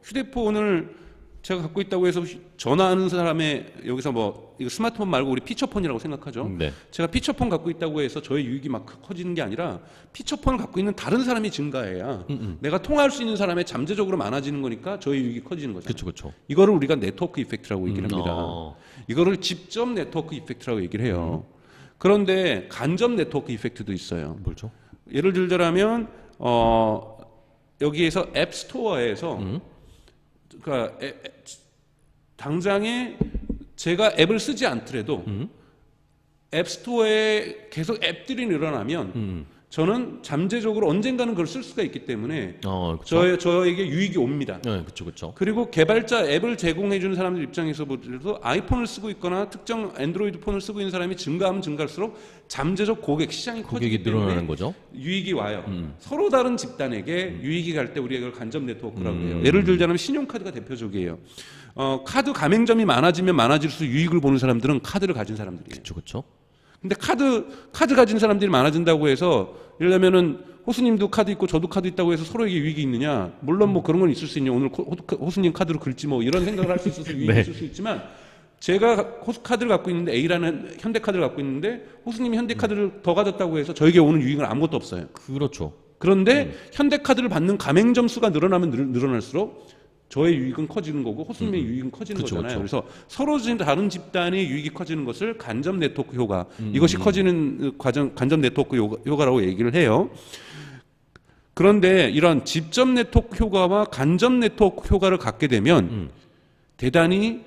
휴대폰을 제가 갖고 있다고 해서 전화하는 사람의 여기서 이거 스마트폰 말고 우리 피처폰이라고 생각하죠. 네. 제가 피처폰 갖고 있다고 해서 저의 유익이 막 커지는 게 아니라 피처폰을 갖고 있는 다른 사람이 증가해야 내가 통화할 수 있는 사람이 잠재적으로 많아지는 거니까 저의 유익이 커지는 거죠. 그렇죠. 이거를 우리가 네트워크 이펙트라고 얘기를 합니다. 어. 이거를 직접 네트워크 이펙트라고 얘기를 해요. 그런데 간접 네트워크 이펙트도 있어요. 뭐죠? 예를 들자면 여기에서 앱 스토어에서 그러니까 당장에 제가 앱을 쓰지 않더라도 앱 스토어에 계속 앱들이 늘어나면 저는 잠재적으로 언젠가는 그걸 쓸 수가 있기 때문에 그쵸. 저에게 유익이 옵니다. 네, 그렇죠. 그리고 개발자 앱을 제공해 주는 사람들 입장에서 보더라도 아이폰을 쓰고 있거나 특정 안드로이드 폰을 쓰고 있는 사람이 증가하면 증가할수록 잠재적 고객 시장이 커지기 고객이 늘어나는 때문에 거죠. 유익이 와요. 서로 다른 집단에게 유익이 갈 때 우리가 이걸 간접 네트워크라고 해요. 예를 들자면 신용카드가 대표적이에요. 카드 가맹점이 많아지면 많아질수록 유익을 보는 사람들은 카드를 가진 사람들이에요. 그렇죠. 근데 카드 가진 사람들이 많아진다고 해서 예를 들면은 호수님도 카드 있고 저도 카드 있다고 해서 서로에게 유익이 있느냐? 물론 그런 건 있을 수 있냐. 오늘 호수님 카드로 긁지 이런 생각을 할 수 있어서 유익이 네. 있을 수 있지만 제가 호수카드를 갖고 있는데 A라는 현대카드를 갖고 있는데 호수님이 현대카드를 더 가졌다고 해서 저에게 오는 유익은 아무것도 없어요. 그렇죠. 그런데 현대카드를 받는 가맹점 수가 늘어나면 늘어날수록 저의 유익은 커지는 거고 호수님의 유익은 커지는 그쵸, 거잖아요. 그쵸. 그래서 서로 다른 집단의 유익이 커지는 것을 간접 네트워크 효과 이것이 커지는 과정 간접 네트워크 효과라고 얘기를 해요. 그런데 이런 직접 네트워크 효과와 간접 네트워크 효과를 갖게 되면 대단히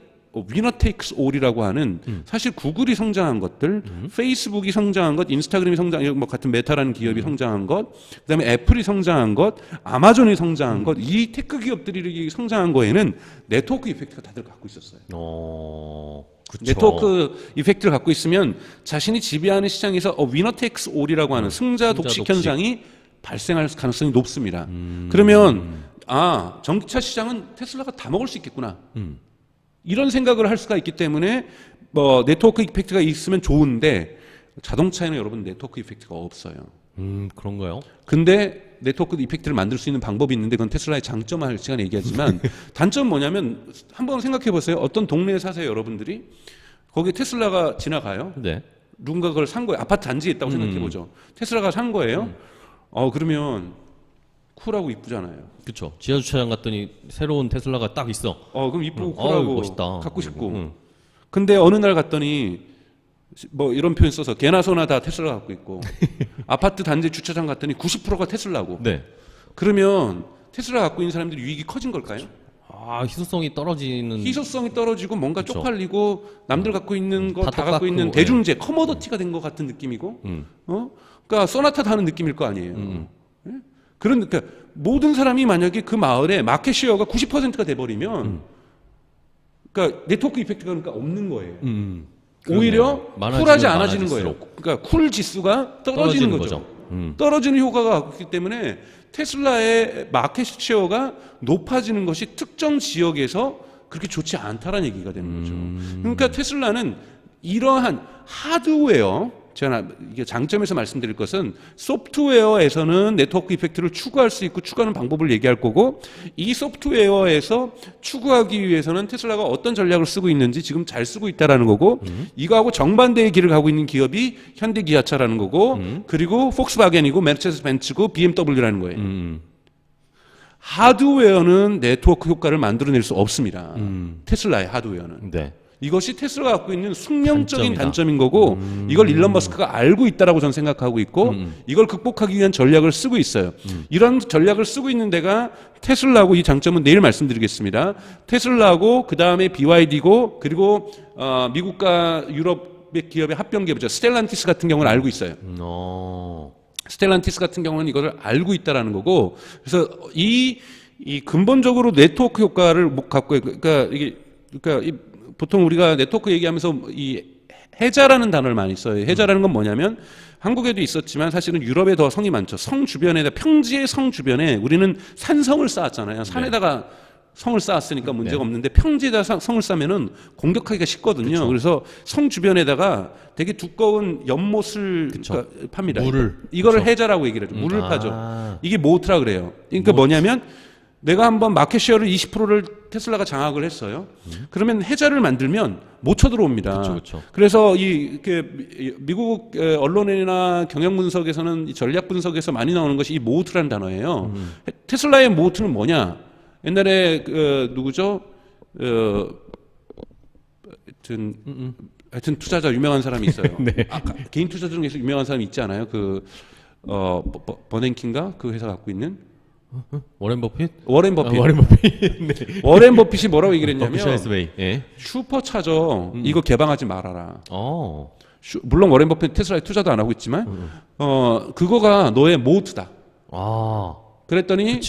위너 테이크스 올이라고 하는 사실 구글이 성장한 것들, 페이스북이 성장한 것, 인스타그램이 성장한 것, 같은 메타라는 기업이 성장한 것, 그다음에 애플이 성장한 것, 아마존이 성장한 것, 이 테크 기업들이 성장한 거에는 네트워크 이펙트가 다들 갖고 있었어요. 그쵸. 네트워크 이펙트를 갖고 있으면 자신이 지배하는 시장에서 위너 테이크스 올이라고 하는 승자 독식 현상이 발생할 가능성이 높습니다. 그러면 전기차 시장은 테슬라가 다 먹을 수 있겠구나. 이런 생각을 할 수가 있기 때문에 네트워크 이펙트가 있으면 좋은데 자동차에는 여러분 네트워크 이펙트가 없어요. 그런가요? 근데 네트워크 이펙트를 만들 수 있는 방법이 있는데 그건 테슬라의 장점을 할 시간에 얘기하지만 단점은 뭐냐면 한번 생각해 보세요. 어떤 동네에 사세요, 여러분들이. 거기에 테슬라가 지나가요. 네. 누군가 그걸 산 거예요. 아파트 단지에 있다고 생각해 보죠. 테슬라가 산 거예요. 그러면 쿨하고 이쁘잖아요. 그렇죠. 지하 주차장 갔더니 새로운 테슬라가 딱 있어. 그럼 이쁘고 어우, 쿨하고 멋있다. 갖고 싶고. 근데 어느 날 갔더니 이런 표현 써서 개나 소나 다 테슬라 갖고 있고 아파트 단지 주차장 갔더니 90%가 테슬라고. 네. 그러면 테슬라 갖고 있는 사람들이 유익이 커진 걸까요? 희소성이 떨어지는. 희소성이 떨어지고 뭔가 그쵸. 쪽팔리고 남들 갖고 있는 거 다 다 갖고 똑같고, 있는 대중재 커머더티가 된 것 같은 느낌이고 그러니까 소나타 하는 느낌일 거 아니에요. 예? 그러니까 모든 사람이 만약에 그 마을에 마켓 쉐어가 90%가 돼버리면 그러니까 네트워크 이펙트가 그러니까 없는 거예요. 오히려 많아지면 쿨하지 않아지는 많아질수록. 거예요. 그러니까 쿨 지수가 떨어지는 거죠. 떨어지는 효과가 있기 때문에 테슬라의 마켓 쉐어가 높아지는 것이 특정 지역에서 그렇게 좋지 않다라는 얘기가 되는 거죠. 그러니까 테슬라는 이러한 하드웨어, 제가 이게 장점에서 말씀드릴 것은 소프트웨어에서는 네트워크 이펙트를 추구할 수 있고 추구하는 방법을 얘기할 거고 이 소프트웨어에서 추구하기 위해서는 테슬라가 어떤 전략을 쓰고 있는지 지금 잘 쓰고 있다라는 거고 이거하고 정반대의 길을 가고 있는 기업이 현대기아차라는 거고 그리고 폭스바겐이고 메르세데스 벤츠고 BMW라는 거예요. 하드웨어는 네트워크 효과를 만들어낼 수 없습니다. 테슬라의 하드웨어는. 네. 이것이 테슬라가 갖고 있는 숙명적인 단점이다. 단점인 거고 이걸 일론 머스크가 알고 있다라고 저는 생각하고 있고 이걸 극복하기 위한 전략을 쓰고 있어요. 이런 전략을 쓰고 있는 데가 테슬라고 이 장점은 내일 말씀드리겠습니다. 테슬라고 그 다음에 BYD고 그리고 미국과 유럽의 기업의 합병 기업이죠. 스텔란티스 같은 경우는 알고 있어요. 스텔란티스 같은 경우는 이거를 알고 있다라는 거고 그래서 이 근본적으로 네트워크 효과를 갖고 그러니까 보통 우리가 네트워크 얘기하면서 이 해자라는 단어를 많이 써요. 해자라는 건 뭐냐면 한국에도 있었지만 사실은 유럽에 더 성이 많죠. 성 주변에다 평지의 성 주변에 우리는 산성을 쌓았잖아요. 산에다가 성을 쌓았으니까 문제가 없는데 평지에다 성을 쌓으면은 공격하기가 쉽거든요. 그쵸. 그래서 성 주변에다가 되게 두꺼운 연못을 팝니다. 이거를 해자라고 얘기를 하죠. 물을 파죠. 이게 모트라 그래요. 그러니까 뭐냐면 내가 한번 마켓 쉐어를 20%를 테슬라가 장악을 했어요. 그러면 해자를 만들면 못 쳐들어옵니다. 그쵸. 그래서 미국 언론이나 경영 분석에서는 전략 분석에서 많이 나오는 것이 이 모트라는 단어예요. 테슬라의 모트는 뭐냐? 옛날에 누구죠? 하여튼 투자자 유명한 사람이 있어요. 네. 개인 투자자 중에서 유명한 사람이 있지 않아요? 버냉킨가 그 회사 갖고 있는 워렌 버핏? 워렌 버핏. 워렌 버핏. 네. 워렌 버핏이 뭐라고 얘기를 했냐면 예. 슈퍼차저 이거 개방하지 말아라. 물론 워렌 버핏 테슬라에 투자도 안 하고 있지만 그거가 너의 모트다. 그랬더니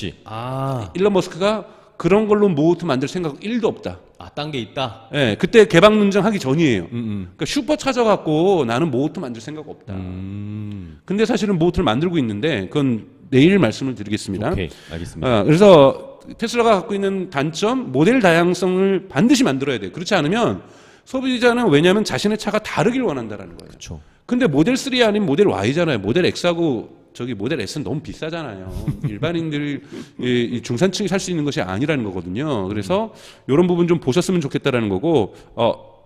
일론 머스크가 그런 걸로 모트 만들 생각 1도 없다. 딴 게 있다? 네, 그때 개방 논쟁하기 전이에요. 그러니까 슈퍼 찾아갖고 나는 모트 만들 생각 없다. 근데 사실은 모트를 만들고 있는데 그건 내일 말씀을 드리겠습니다. 오케이, 알겠습니다. 그래서 테슬라가 갖고 있는 단점, 모델 다양성을 반드시 만들어야 돼요. 그렇지 않으면 소비자는 왜냐하면 자신의 차가 다르길 원한다라는 거예요. 그렇죠. 근데 모델 3 아닌 모델 Y잖아요. 모델 X하고 모델 S는 너무 비싸잖아요. 일반인들 중산층이 살 수 있는 것이 아니라는 거거든요. 그래서 이런 부분 좀 보셨으면 좋겠다라는 거고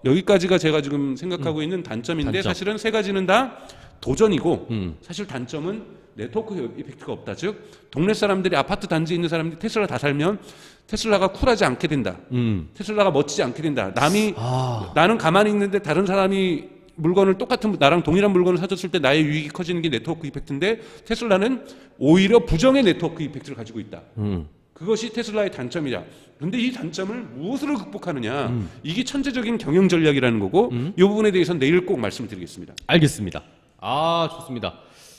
여기까지가 제가 지금 생각하고 있는 단점인데 사실은 세 가지는 다 도전이고 사실 단점은 네트워크 이펙트가 없다. 즉 동네 사람들이 아파트 단지에 있는 사람들이 테슬라 다 살면 테슬라가 쿨하지 않게 된다. 테슬라가 멋지지 않게 된다. 나는 가만히 있는데 다른 사람이 물건을 똑같은 나랑 동일한 물건을 사줬을 때 나의 유익이 커지는 게 네트워크 이펙트인데 테슬라는 오히려 부정의 네트워크 이펙트를 가지고 있다. 그것이 테슬라의 단점이다. 그런데 이 단점을 무엇으로 극복하느냐 이게 천재적인 경영 전략이라는 거고 이 부분에 대해서는 내일 꼭 말씀드리겠습니다. 알겠습니다. 좋습니다.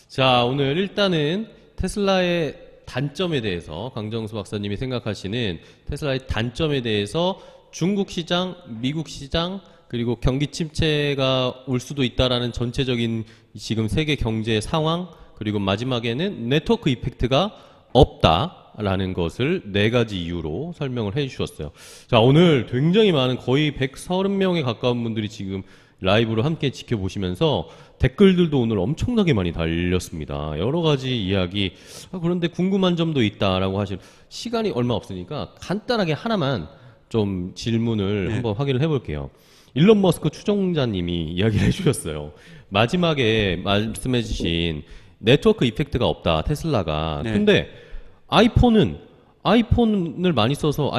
자, 오늘 일단은 테슬라의 단점에 대해서 강정수 박사님이 생각하시는 테슬라의 단점에 대해서 중국 시장, 미국 시장 그리고 경기 침체가 올 수도 있다라는 전체적인 지금 세계 경제 상황 그리고 마지막에는 네트워크 이펙트가 없다라는 것을 4가지 이유로 설명을 해 주셨어요. 자, 오늘 굉장히 많은 거의 130명에 가까운 분들이 지금 라이브로 함께 지켜보시면서 댓글들도 오늘 엄청나게 많이 달렸습니다. 여러 가지 이야기 그런데 궁금한 점도 있다라고 하시는 시간이 얼마 없으니까 간단하게 하나만 좀 질문을 한번 확인을 해볼게요. 일론 머스크 추종자님이 이야기를 해주셨어요. 마지막에 말씀해주신 네트워크 이펙트가 없다 테슬라가. 근데 아이폰을 많이 써서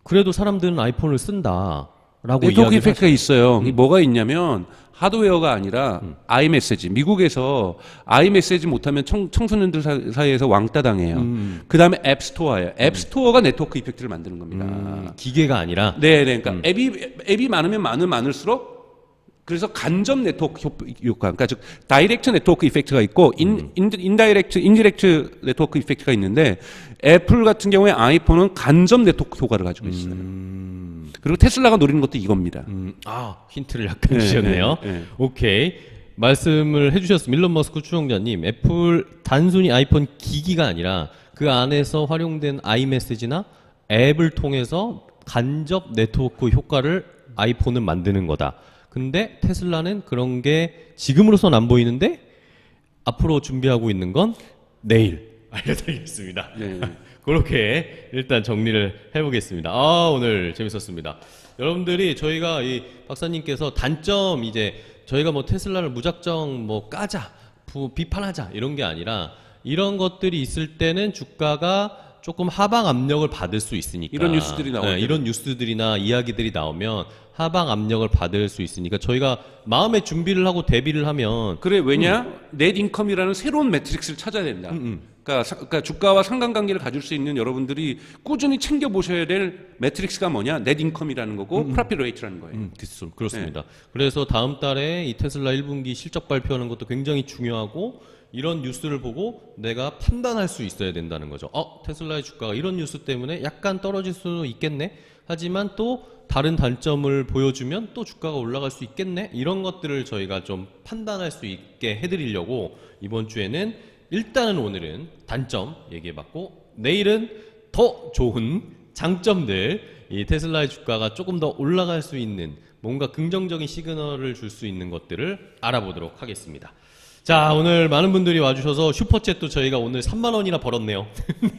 그래도 사람들은 아이폰을 쓴다라고 네트워크 이펙트가 있어요. 뭐가 있냐면 하드웨어가 아니라 아이메시지. 미국에서 아이메시지 못하면 청소년들 사이에서 왕따 당해요. 그 다음에 앱스토어예요. 앱스토어가 네트워크 이펙트를 만드는 겁니다. 기계가 아니라. 네, 그러니까 앱이 많으면 많을수록 그래서 간접 네트워크 효과, 그러니까 즉 다이렉트 네트워크 이펙트가 있고 인디렉트 네트워크 이펙트가 있는데 애플 같은 경우에 아이폰은 간접 네트워크 효과를 가지고 있어요. 그리고 테슬라가 노리는 것도 이겁니다. 힌트를 약간 주셨네요. 오케이. 말씀을 해주셨습니다. 일론 머스크 추종자님, 애플 단순히 아이폰 기기가 아니라 그 안에서 활용된 아이메시지나 앱을 통해서 간접 네트워크 효과를 아이폰은 만드는 거다. 근데 테슬라는 그런 게 지금으로선 안 보이는데 앞으로 준비하고 있는 건 내일 알려드리겠습니다. 그렇게 일단 정리를 해보겠습니다. 오늘 재밌었습니다. 여러분들이 저희가 이 박사님께서 단점 저희가 뭐 테슬라를 무작정 뭐 까자, 비판하자 이런 게 아니라 이런 것들이 있을 때는 주가가 조금 하방 압력을 받을 수 있으니까 이런 뉴스들이 나오면 이런 뉴스들이나 이야기들이 나오면 하방 압력을 받을 수 있으니까 저희가 마음의 준비를 하고 대비를 하면 그래 왜냐? 넷 인컴이라는 새로운 매트릭스를 찾아야 된다. 그러니까 주가와 상관관계를 가질 수 있는 여러분들이 꾸준히 챙겨 보셔야 될 매트릭스가 뭐냐? 넷 인컴이라는 거고 프라핏 레이트라는 거예요. 그렇습니다. 그래서 다음 달에 이 테슬라 1분기 실적 발표하는 것도 굉장히 중요하고 이런 뉴스를 보고 내가 판단할 수 있어야 된다는 거죠. 테슬라의 주가가 이런 뉴스 때문에 약간 떨어질 수도 있겠네. 하지만 또 다른 단점을 보여주면 또 주가가 올라갈 수 있겠네. 이런 것들을 저희가 좀 판단할 수 있게 해드리려고 이번 주에는 일단은 오늘은 단점 얘기해봤고 내일은 더 좋은 장점들, 이 테슬라의 주가가 조금 더 올라갈 수 있는 뭔가 긍정적인 시그널을 줄 수 있는 것들을 알아보도록 하겠습니다. 자, 오늘 많은 분들이 와주셔서 슈퍼챗도 저희가 오늘 3만 원이나 벌었네요.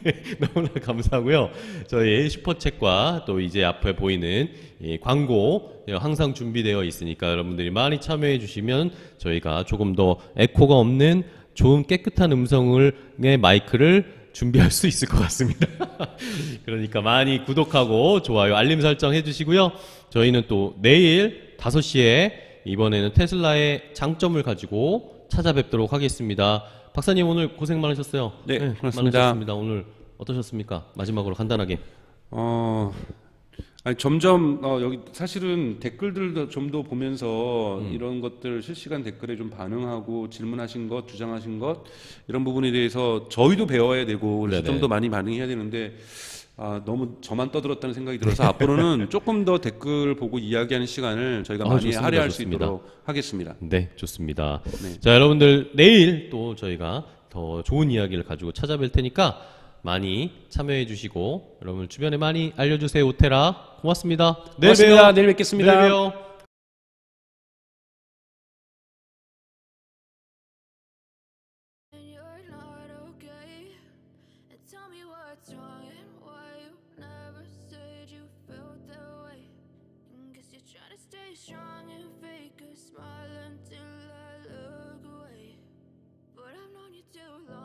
네, 너무나 감사하고요. 저희 슈퍼챗과 또 이제 앞에 보이는 이 광고 항상 준비되어 있으니까 여러분들이 많이 참여해 주시면 저희가 조금 더 에코가 없는 좋은 깨끗한 음성의 마이크를 준비할 수 있을 것 같습니다. 그러니까 많이 구독하고 좋아요, 알림 설정 해주시고요. 저희는 또 내일 5시에 이번에는 테슬라의 장점을 가지고 찾아뵙도록 하겠습니다. 박사님 오늘 고생 많으셨어요. 네, 고맙습니다. 많으셨습니다. 오늘 어떠셨습니까? 마지막으로 간단하게. 아니, 점점 여기 사실은 댓글들도 좀 더 보면서 이런 것들 실시간 댓글에 좀 반응하고 질문하신 것, 주장하신 것 이런 부분에 대해서 저희도 배워야 되고 그래서 좀 더 많이 반응해야 되는데 너무 저만 떠들었다는 생각이 들어서 앞으로는 조금 더 댓글 보고 이야기하는 시간을 저희가 많이 좋습니다, 할애할 좋습니다. 수 있도록 하겠습니다. 네, 좋습니다. 네. 자, 여러분들 내일 또 저희가 더 좋은 이야기를 가지고 찾아뵐 테니까 많이 참여해 주시고 여러분 주변에 많이 알려주세요. 오테라 고맙습니다. 내일 고맙습니다. 봬요. 내일 뵙겠습니다. 내일 봬요. And you're not okay. And tell me what's wrong and why you never said you felt that way. And guess you're trying to stay strong and fake a smile until I look away. But I've known you too long.